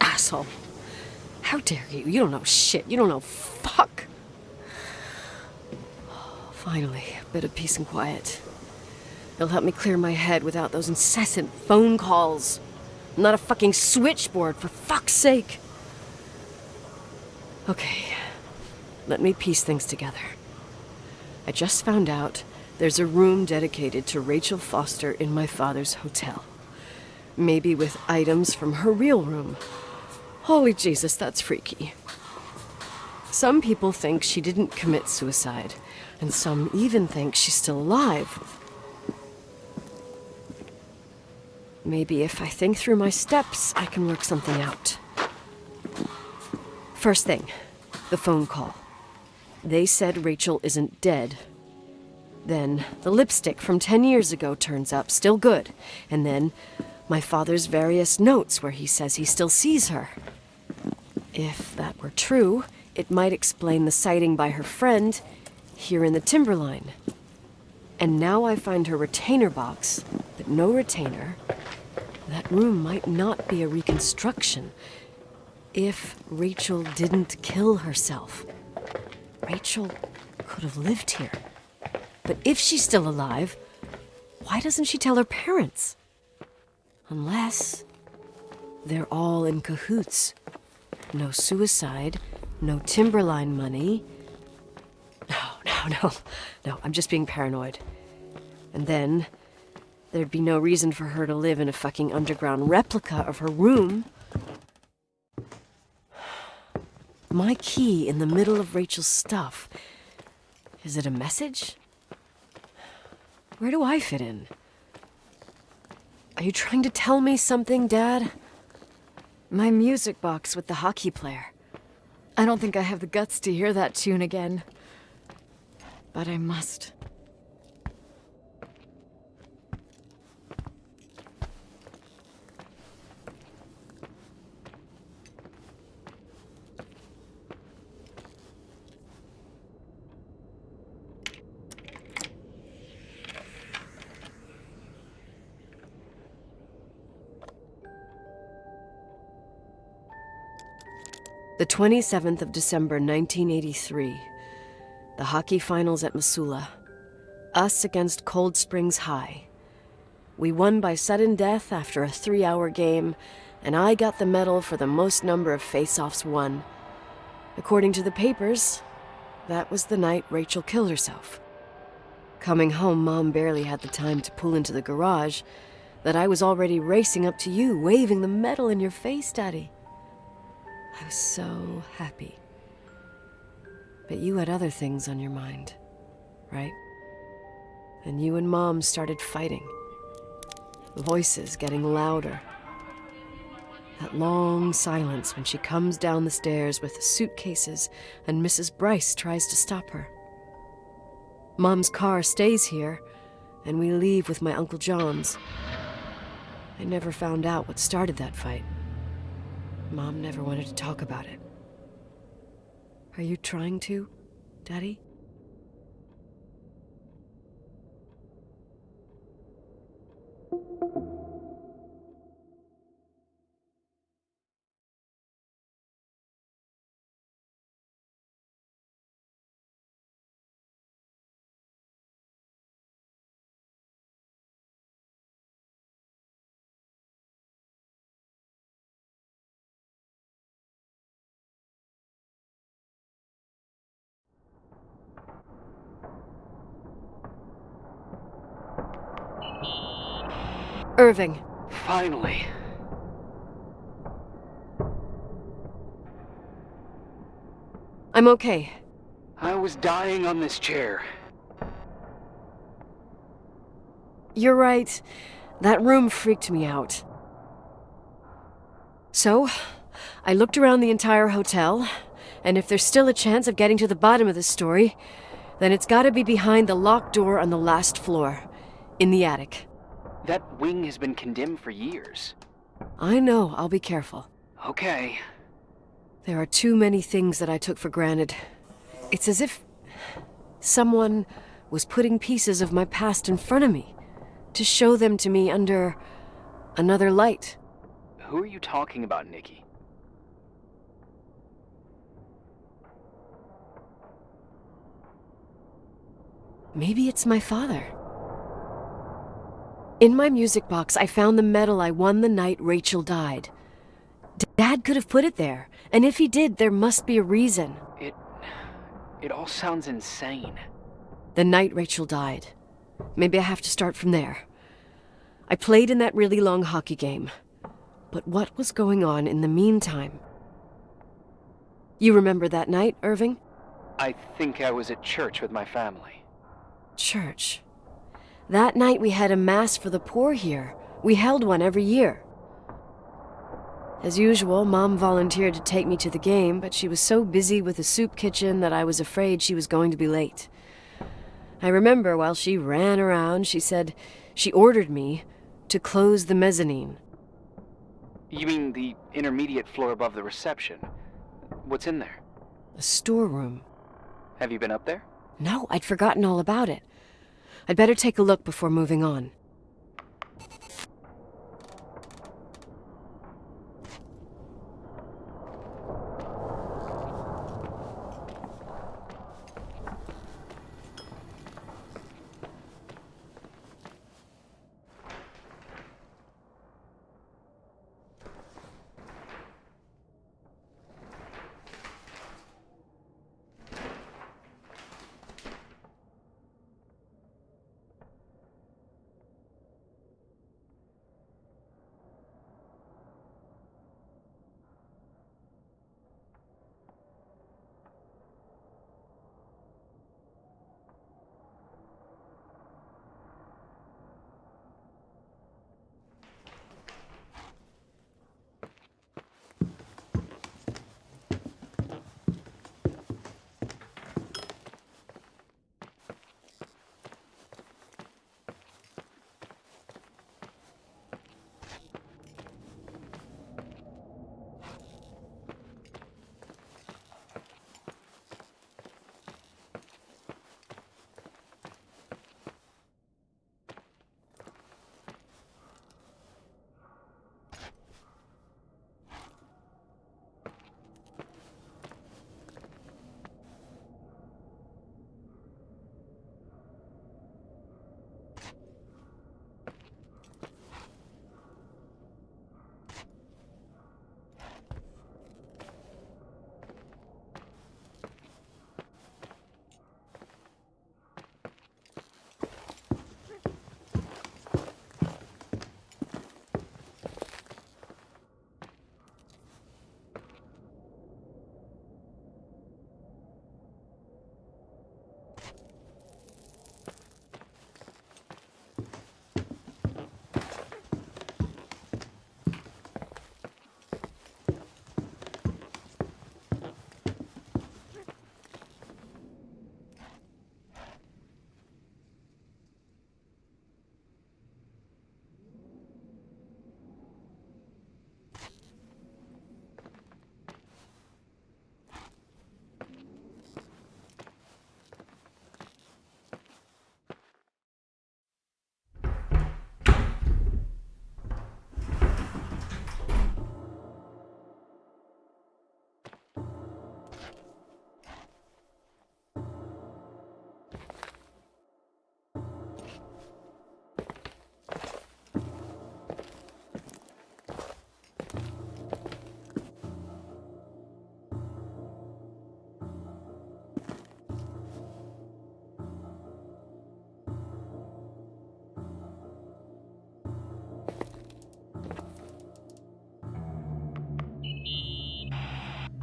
Asshole. How dare you? You don't know shit. You don't know fuck. Finally, a bit of peace and quiet. It'll help me clear my head without those incessant phone calls. I'm not a fucking switchboard, for fuck's sake. Okay, let me piece things together. I just found out there's a room dedicated to Rachel Foster in my father's hotel. Maybe with items from her real room. Holy Jesus, that's freaky. Some people think she didn't commit suicide, and some even think she's still alive. Maybe if I think through my steps, I can work something out. First thing, the phone call. They said Rachel isn't dead. Then the lipstick from 10 years ago turns up, still good. And then my father's various notes where he says he still sees her. If that were true, it might explain the sighting by her friend here in the timberline. And now I find her retainer box, but no retainer. That room might not be a reconstruction. If Rachel didn't kill herself, Rachel could have lived here. But if she's still alive, why doesn't she tell her parents? Unless they're all in cahoots. No suicide, no timberline money. No, I'm just being paranoid. And then there'd be no reason for her to live in a fucking underground replica of her room. My key in the middle of Rachel's stuff. Is it a message? Where do I fit in? Are you trying to tell me something, Dad? My music box with the hockey player. I don't think I have the guts to hear that tune again. But I must. The 27th of December, 1983. The hockey finals at Missoula. Us against Cold Springs High. We won by sudden death after a 3-hour game, and I got the medal for the most number of face-offs won. According to the papers, that was the night Rachel killed herself. Coming home, Mom barely had the time to pull into the garage that I was already racing up to you, waving the medal in your face, Daddy. I was so happy. But you had other things on your mind, right? And you and Mom started fighting. The voices getting louder. That long silence when she comes down the stairs with the suitcases and Mrs. Bryce tries to stop her. Mom's car stays here, and we leave with my Uncle John's. I never found out what started that fight. Mom never wanted to talk about it. Are you trying to, Daddy? Irving. Finally. I'm okay. I was dying on this chair. You're right. That room freaked me out. So, I looked around the entire hotel, and if there's still a chance of getting to the bottom of this story, then it's gotta be behind the locked door on the last floor, in the attic. That wing has been condemned for years. I know, I'll be careful. Okay. There are too many things that I took for granted. It's as if someone was putting pieces of my past in front of me to show them to me under another light. Who are you talking about, Nikki? Maybe it's my father. In my music box, I found the medal I won the night Rachel died. Dad could have put it there, and if he did, there must be a reason. It all sounds insane. The night Rachel died. Maybe I have to start from there. I played in that really long hockey game. But what was going on in the meantime? You remember that night, Irving? I think I was at church with my family. Church. That night we had a mass for the poor here. We held one every year. As usual, Mom volunteered to take me to the game, but she was so busy with the soup kitchen that I was afraid she was going to be late. I remember while she ran around, she said she ordered me to close the mezzanine. You mean the intermediate floor above the reception? What's in there? A storeroom. Have you been up there? No, I'd forgotten all about it. I'd better take a look before moving on.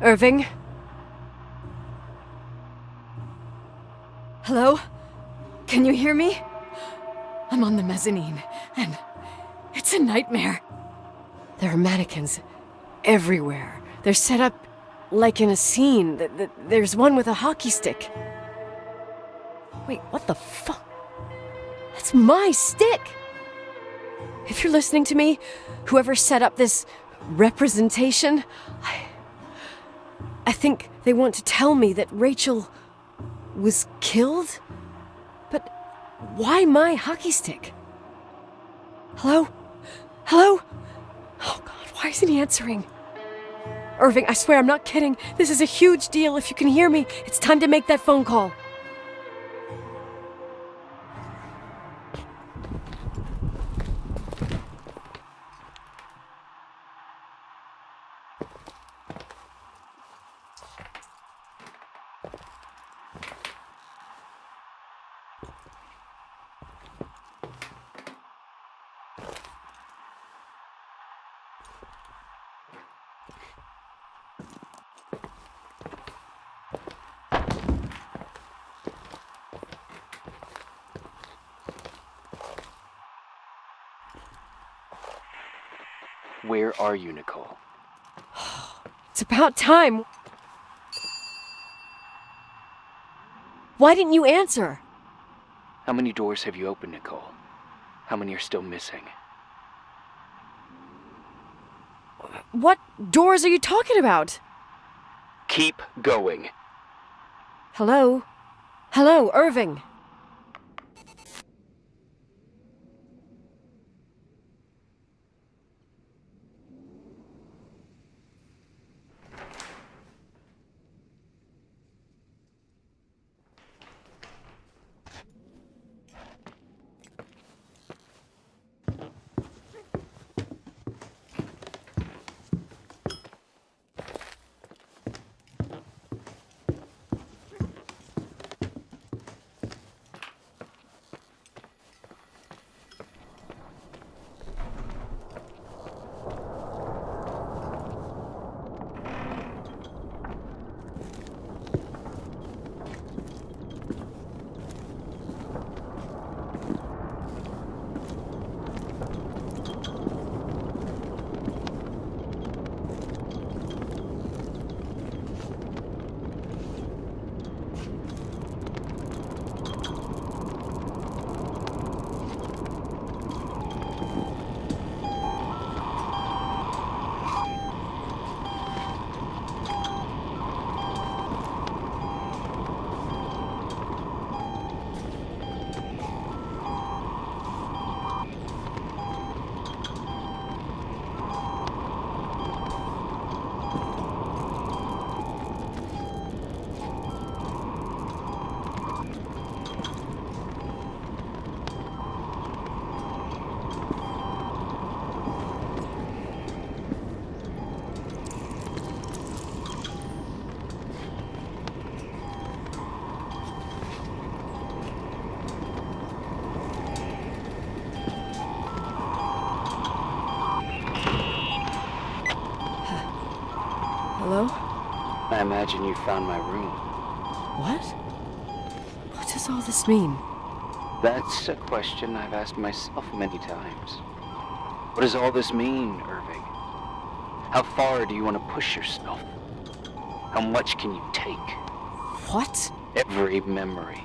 Irving? Hello? Can you hear me? I'm on the mezzanine, and it's a nightmare. There are mannequins everywhere. They're set up like in a scene. There's one with a hockey stick. Wait, what the fuck? That's my stick! If you're listening to me, whoever set up this representation, I think they want to tell me that Rachel was killed? But why my hockey stick? Hello? Hello? Oh God, why isn't he answering? Irving, I swear I'm not kidding. This is a huge deal. If you can hear me, it's time to make that phone call. Where are you, Nicole? It's about time. Why didn't you answer? How many doors have you opened, Nicole? How many are still missing? What doors are you talking about? Keep going. Hello? Hello, Irving. Hello? I imagine you found my room. What? What does all this mean? That's a question I've asked myself many times. What does all this mean, Irving? How far do you want to push yourself? How much can you take? What? Every memory.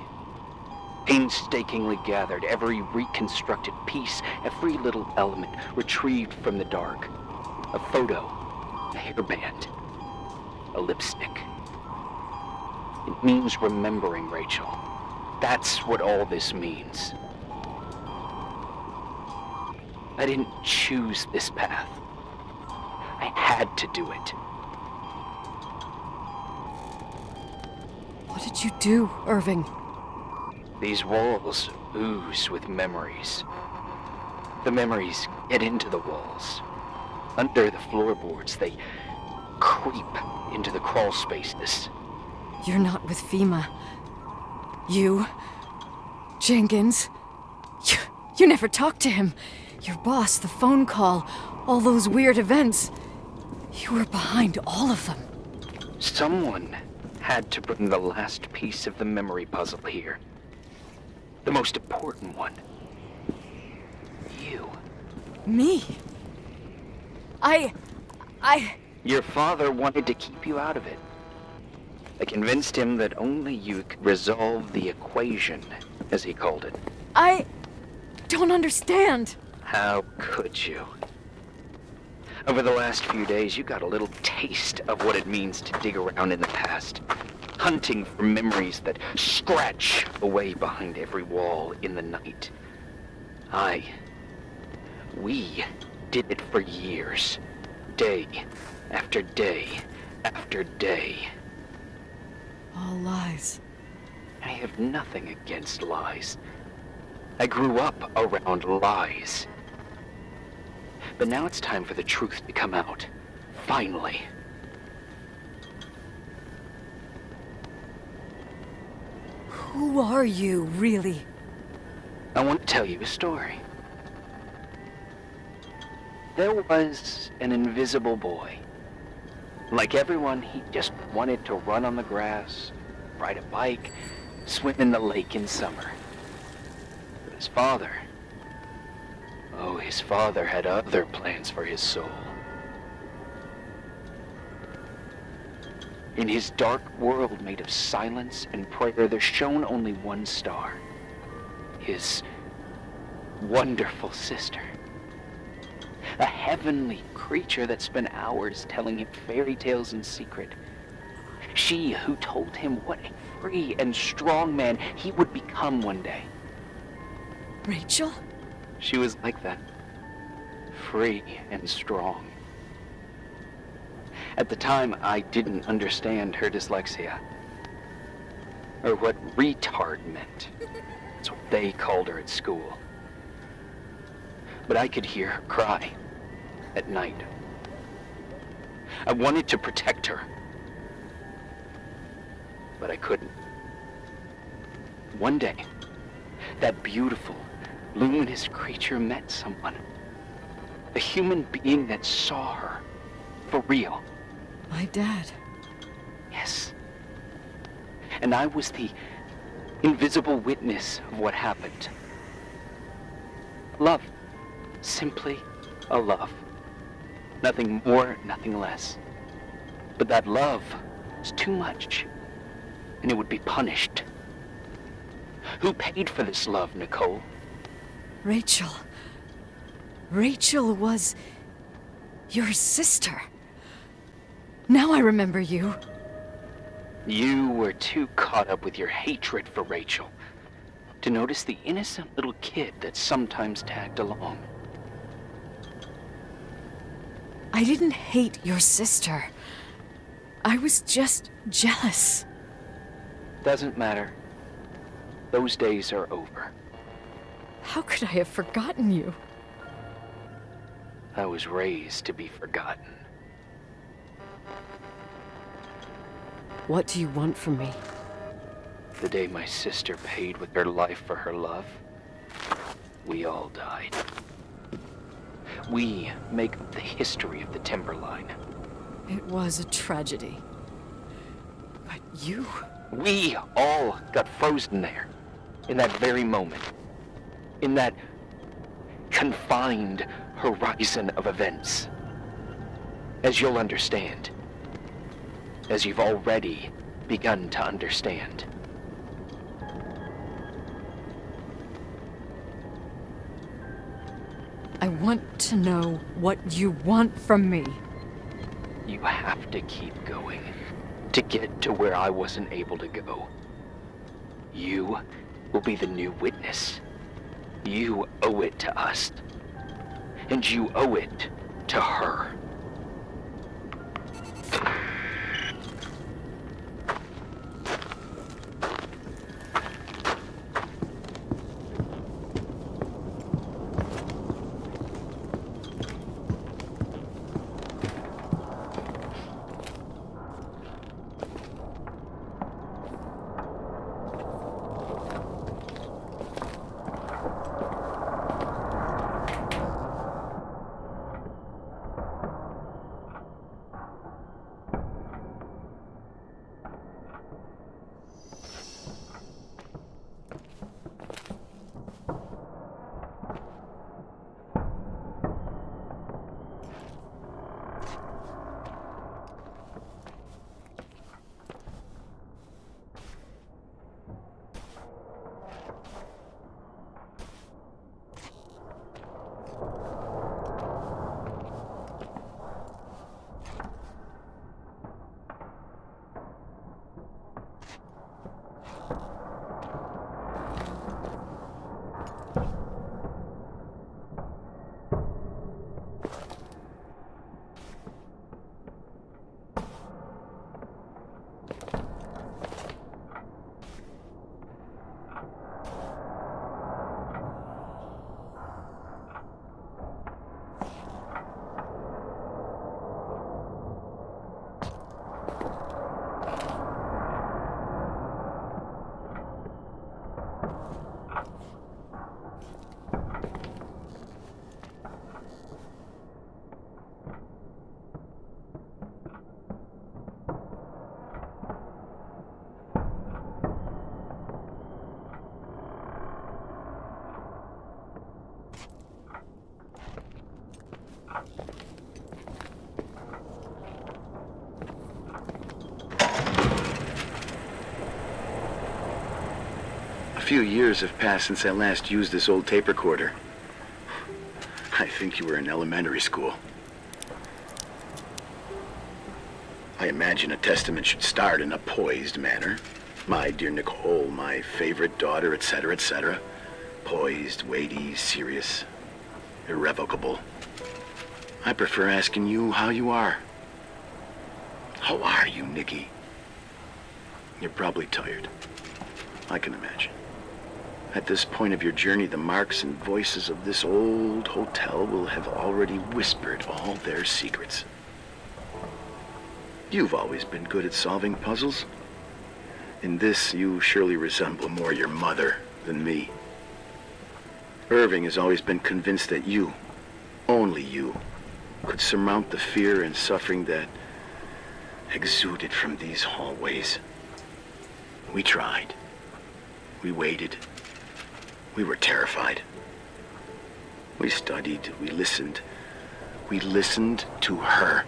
Painstakingly gathered, every reconstructed piece, every little element retrieved from the dark. A photo, a hairband, a lipstick. It means remembering, Rachel. That's what all this means. I didn't choose this path. I had to do it. What did you do, Irving? These walls ooze with memories. The memories get into the walls. Under the floorboards, they creep into the crawl spaces. You're not with FEMA. You... Jenkins... You never talked to him. Your boss, the phone call, all those weird events. You were behind all of them. Someone had to bring the last piece of the memory puzzle here. The most important one. You. Me? Your father wanted to keep you out of it. I convinced him that only you could resolve the equation, as he called it. I don't understand. How could you? Over the last few days, you got a little taste of what it means to dig around in the past, hunting for memories that scratch away behind every wall in the night. We did it for years, day after day after day. All lies. I have nothing against lies. I grew up around lies. But now it's time for the truth to come out. Finally. Who are you, really? I want to tell you a story. There was an invisible boy. Like everyone, he just wanted to run on the grass, ride a bike, swim in the lake in summer. But his father had other plans for his soul. In his dark world made of silence and prayer, there shone only one star. his wonderful sister. A heavenly creature that spent hours telling him fairy tales in secret. She who told him what a free and strong man he would become one day. Rachel? She was like that. Free and strong. At the time, I didn't understand her dyslexia. Or what retard meant. That's what they called her at school. But I could hear her cry at night. I wanted to protect her. But I couldn't. One day, that beautiful, luminous creature met someone. A human being that saw her for real. My dad. Yes. And I was the invisible witness of what happened. Love. Simply a love. Nothing more, nothing less. But that love was too much, and it would be punished. Who paid for this love, Nicole? Rachel. Rachel was your sister. Now I remember you. You were too caught up with your hatred for Rachel to notice the innocent little kid that sometimes tagged along. I didn't hate your sister. I was just jealous. Doesn't matter. Those days are over. How could I have forgotten you? I was raised to be forgotten. What do you want from me? The day my sister paid with her life for her love, we all died. We make up the history of the Timberline. It was a tragedy. But you... We all got frozen there, in that very moment. In that confined horizon of events. As you'll understand. As you've already begun to understand. I want to know what you want from me. You have to keep going to get to where I wasn't able to go. You will be the new witness. You owe it to us. And you owe it to her. few years have passed since I last used this old tape recorder. I think you were in elementary school. I imagine a testament should start in a poised manner. My dear Nicole, my favorite daughter, etc., etc. Poised, weighty, serious, irrevocable. I prefer asking you how you are. How are you, Nikki? You're probably tired. I can imagine. At this point of your journey, the marks and voices of this old hotel will have already whispered all their secrets. You've always been good at solving puzzles. In this, you surely resemble more your mother than me. Irving has always been convinced that you, only you, could surmount the fear and suffering that exuded from these hallways. We tried. We waited. We were terrified. We studied. We listened. We listened to her.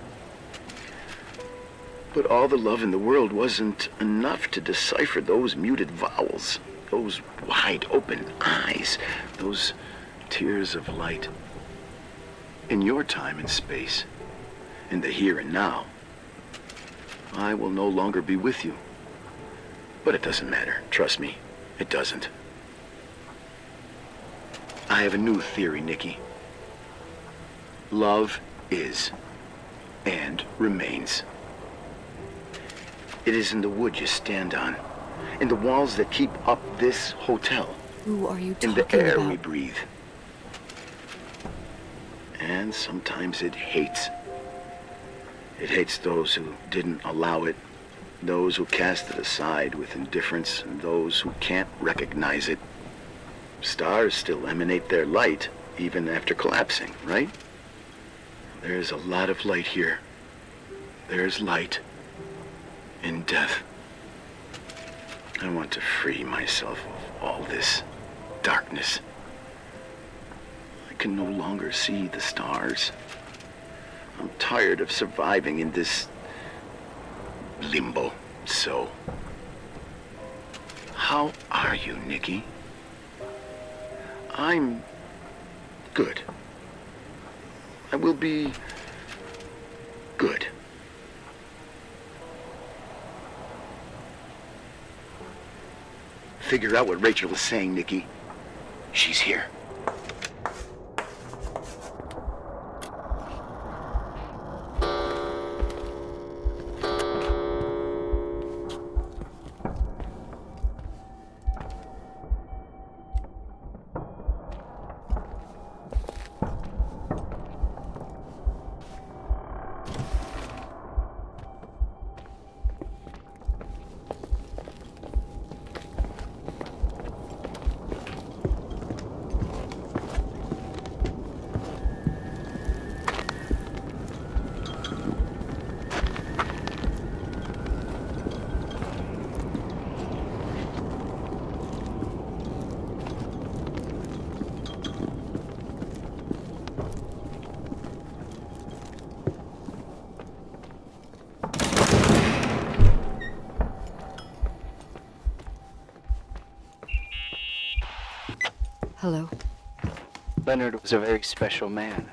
But all the love in the world wasn't enough to decipher those muted vowels, those wide open eyes, those tears of light. In your time and space, in the here and now, I will no longer be with you. But it doesn't matter. Trust me, it doesn't. I have a new theory, Nikki. Love is and remains. It is in the wood you stand on, in the walls that keep up this hotel. Who are you talking in the air about? we breathe. And sometimes it hates. It hates those who didn't allow it, those who cast it aside with indifference, and those who can't recognize it. Stars still emanate their light, even after collapsing, right? There's a lot of light here. There's light in death. I want to free myself of all this darkness. I can no longer see the stars. I'm tired of surviving in this limbo. So, how are you, Nikki? I'm good. I will be good. Figure out what Rachel is saying, Nikki. She's here. Hello. Leonard was a very special man.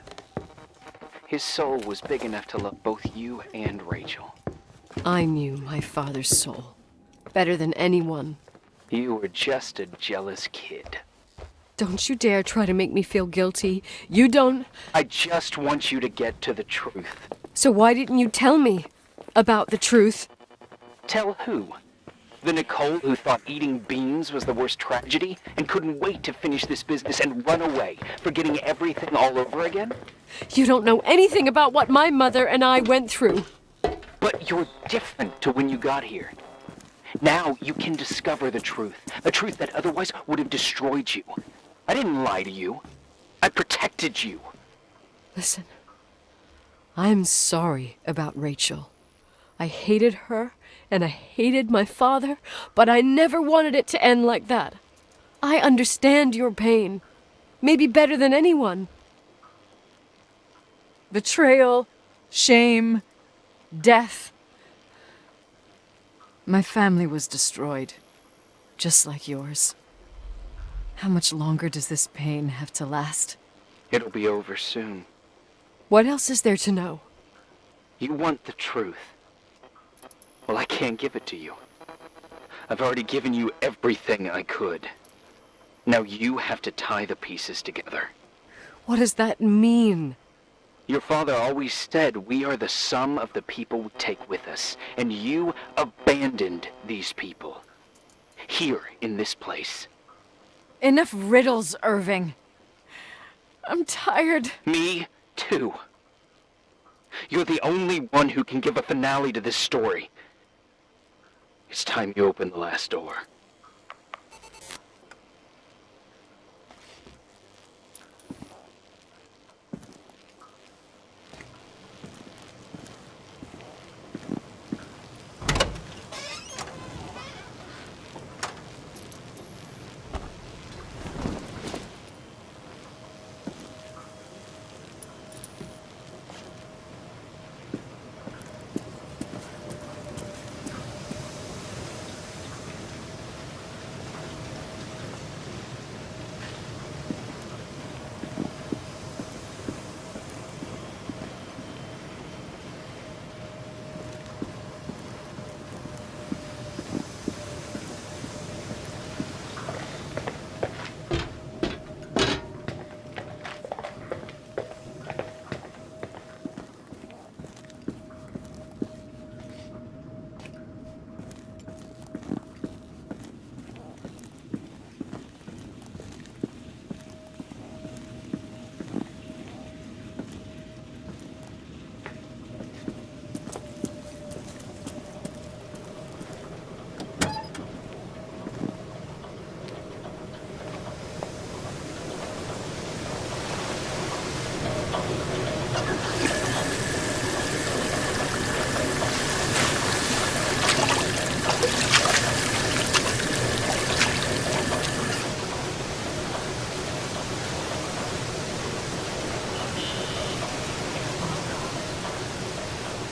His soul was big enough to love both you and Rachel. I knew my father's soul better than anyone. You were just a jealous kid. Don't you dare try to make me feel guilty. You don't... I just want you to get to the truth. So why didn't you tell me about the truth? Tell who? The Nicole who thought eating beans was the worst tragedy and couldn't wait to finish this business and run away, forgetting everything all over again? You don't know anything about what my mother and I went through. But you're different to when you got here. Now you can discover the truth, a truth that otherwise would have destroyed you. I didn't lie to you. I protected you. Listen, I'm sorry about Rachel. I hated her, and I hated my father, but I never wanted it to end like that. I understand your pain, maybe better than anyone. Betrayal, shame, death. My family was destroyed, just like yours. How much longer does this pain have to last? It'll be over soon. What else is there to know? You want the truth. Well, I can't give it to you. I've already given you everything I could. Now you have to tie the pieces together. What does that mean? Your father always said we are the sum of the people we take with us, and you abandoned these people. Here, in this place. Enough riddles, Irving. I'm tired. Me, too. You're the only one who can give a finale to this story. It's time you open the last door.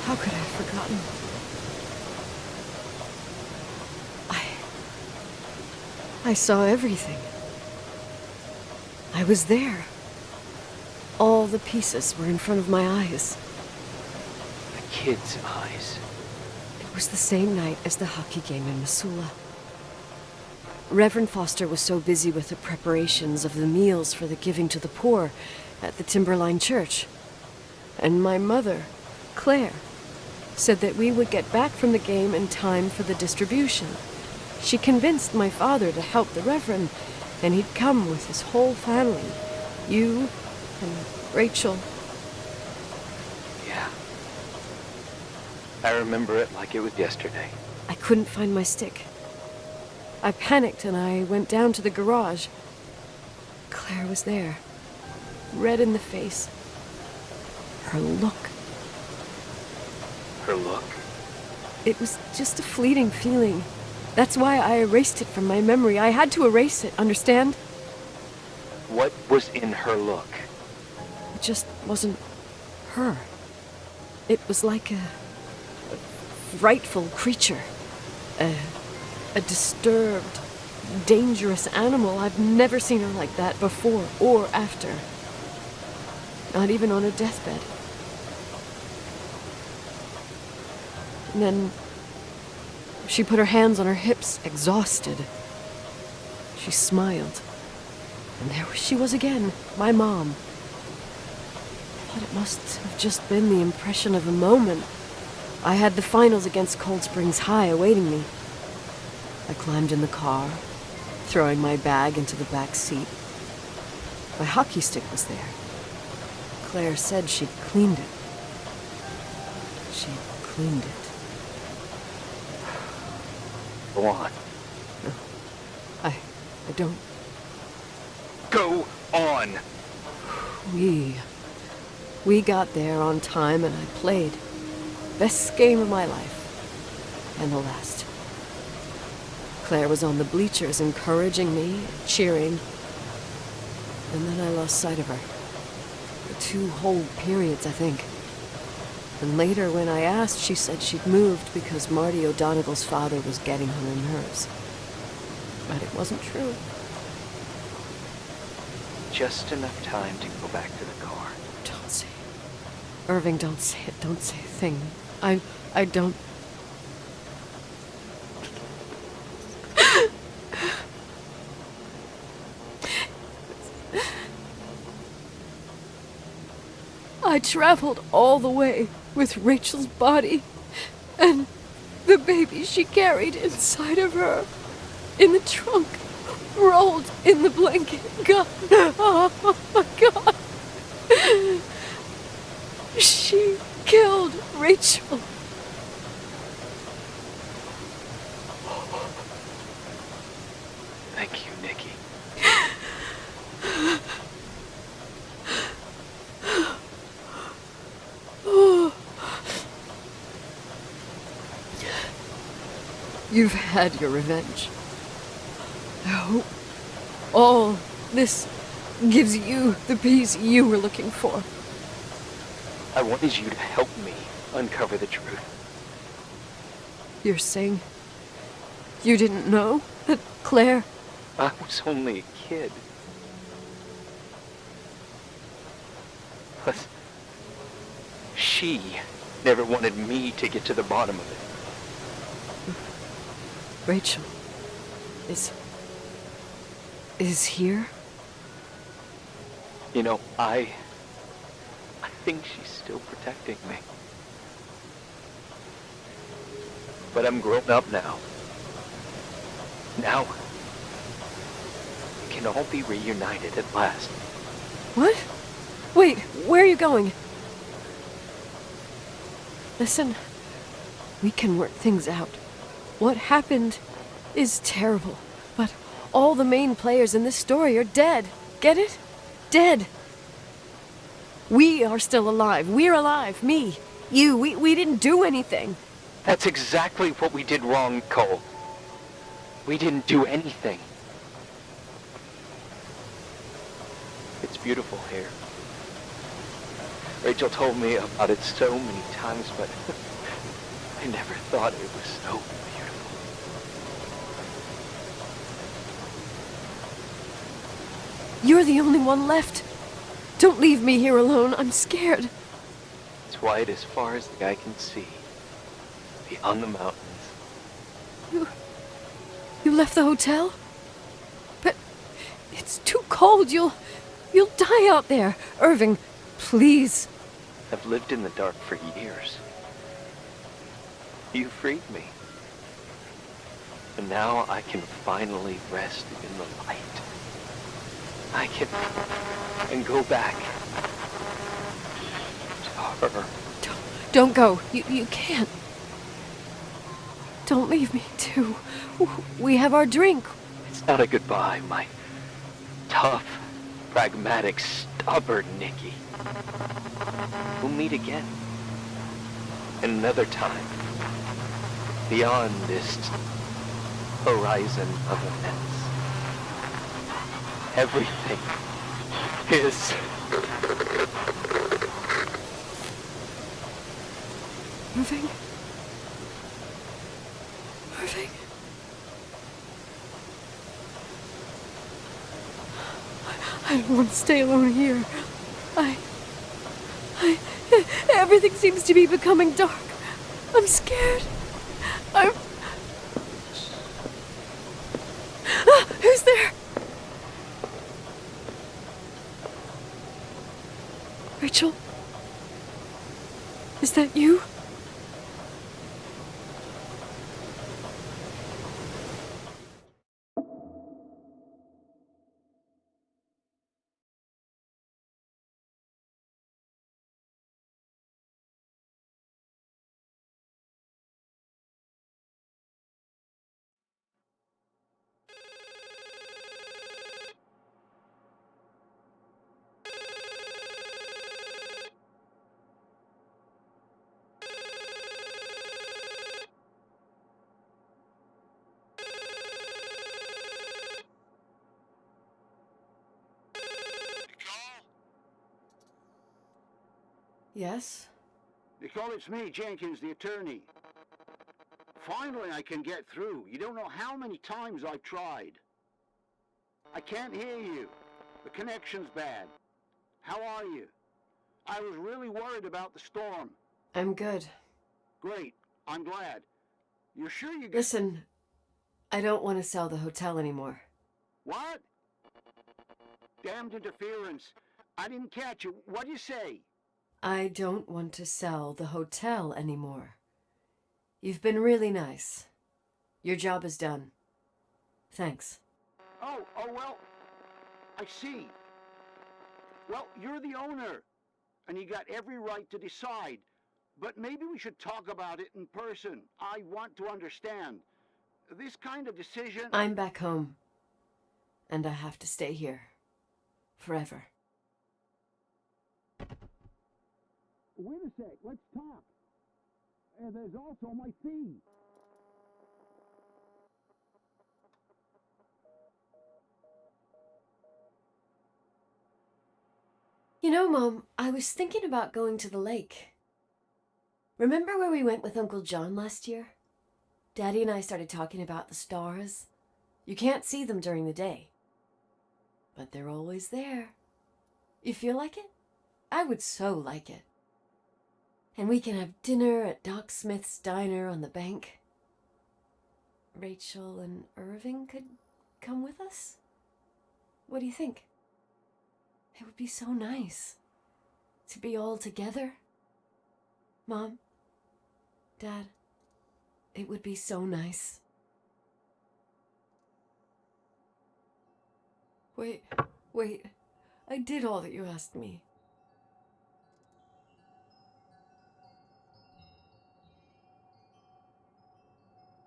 How could I have forgotten? I saw everything. I was there. All the pieces were in front of my eyes. A kid's eyes. It was the same night as the hockey game in Missoula. Reverend Foster was so busy with the preparations of the meals for the giving to the poor at the Timberline Church. And my mother, Claire, said that we would get back from the game in time for the distribution. She convinced my father to help the Reverend, and he'd come with his whole family. You and Rachel. Yeah. I remember it like it was yesterday. I couldn't find my stick. I panicked and I went down to the garage. Claire was there, red in the face. Her look. Her look? It was just a fleeting feeling. That's why I erased it from my memory. I had to erase it, understand? What was in her look? It just wasn't her. It was like a frightful creature. A disturbed, dangerous animal. I've never seen her like that before or after. Not even on her deathbed. And then she put her hands on her hips, exhausted. She smiled. And there she was again, my mom. But it must have just been the impression of a moment. I had the finals against Cold Springs High awaiting me. I climbed in the car, throwing my bag into the back seat. My hockey stick was there. Claire said she'd cleaned it. She'd cleaned it. Go on. No, I don't. Go on! We got there on time and I played. Best game of my life. And the last. Claire was on the bleachers encouraging me, cheering. And then I lost sight of her. For 2 whole periods, I think. And later, when I asked, she said she'd moved because Marty O'Donegal's father was getting on her nerves. But it wasn't true. just enough time to go back to the car. Don't say it. Irving, don't say it. Don't say a thing. I don't... I traveled all the way with Rachel's body and the baby she carried inside of her in the trunk, rolled in the blanket. God, oh my God. She killed Rachel. Thank you, Nikki. You've had your revenge. I hope all this gives you the peace you were looking for. I wanted you to help me uncover the truth. You're saying you didn't know that Claire... I was only a kid. Plus, she never wanted me to get to the bottom of it. Rachel is here? You know, I think she's still protecting me. But I'm grown up now. Now, we can all be reunited at last. What? Wait, where are you going? Listen, we can work things out. What happened is terrible, but all the main players in this story are dead. Get it? Dead. We are still alive. We're alive. Me. You. We didn't do anything. That's exactly what we did wrong, Cole. We didn't do anything. It's beautiful here. Rachel told me about it so many times, but I never thought it was so beautiful. You're the only one left. Don't leave me here alone. I'm scared. It's white as far as the eye can see, beyond the mountains. You left the hotel? But it's too cold. You'll die out there. Irving, please. I've lived in the dark for years. You freed me. And now I can finally rest in the light. I can go back to her. Don't go. You can't. Don't leave me, too. We have our drink. It's not a goodbye, my tough, pragmatic, stubborn Nikki. We'll meet again. Another time. Beyond this horizon of events. Everything is... Irving? Irving? I don't want to stay alone here. Everything seems to be becoming dark. I'm scared. Who's there? Rachel? Is that you? Yes? Nicole, it's me, Jenkins, the attorney. Finally, I can get through. You don't know how many times I've tried. I can't hear you. The connection's bad. How are you? I was really worried about the storm. I'm good. Great. I'm glad. You're sure you get... Listen, I don't want to sell the hotel anymore. What? Damned interference. I didn't catch you. What'd you say? I don't want to sell the hotel anymore. You've been really nice. Your job is done. Thanks. Oh, well, I see. Well, you're the owner, and you got every right to decide. But maybe we should talk about it in person. I want to understand. This kind of decision... I'm back home, and I have to stay here. Forever. Wait a sec, let's talk. There's also my fee. You know, Mom, I was thinking about going to the lake. Remember where we went with Uncle John last year? Daddy and I started talking about the stars. You can't see them during the day, but they're always there. You feel like it? I would so like it. And we can have dinner at Doc Smith's diner on the bank. Rachel and Irving could come with us? What do you think? It would be so nice to be all together. Mom, Dad, it would be so nice. Wait, I did all that you asked me.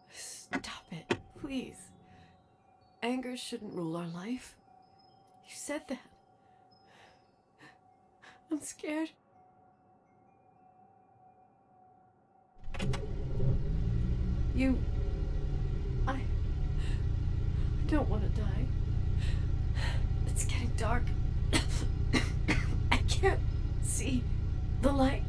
Stop it, please. Anger shouldn't rule our life. You said that. I'm scared. I don't want to die. It's getting dark. I can't see the light.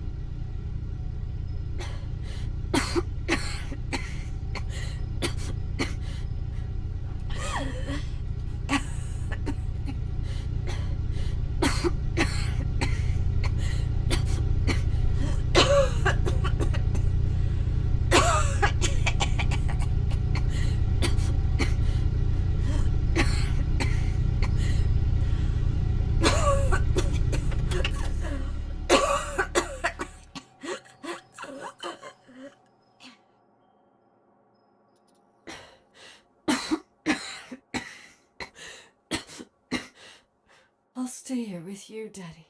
I'll stay here with you, Daddy.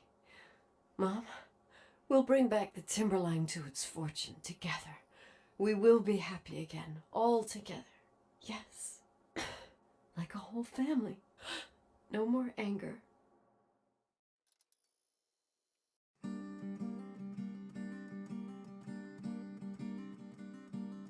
Mom, we'll bring back the timberline to its fortune together. We will be happy again, all together. Yes. Like a whole family. No more anger.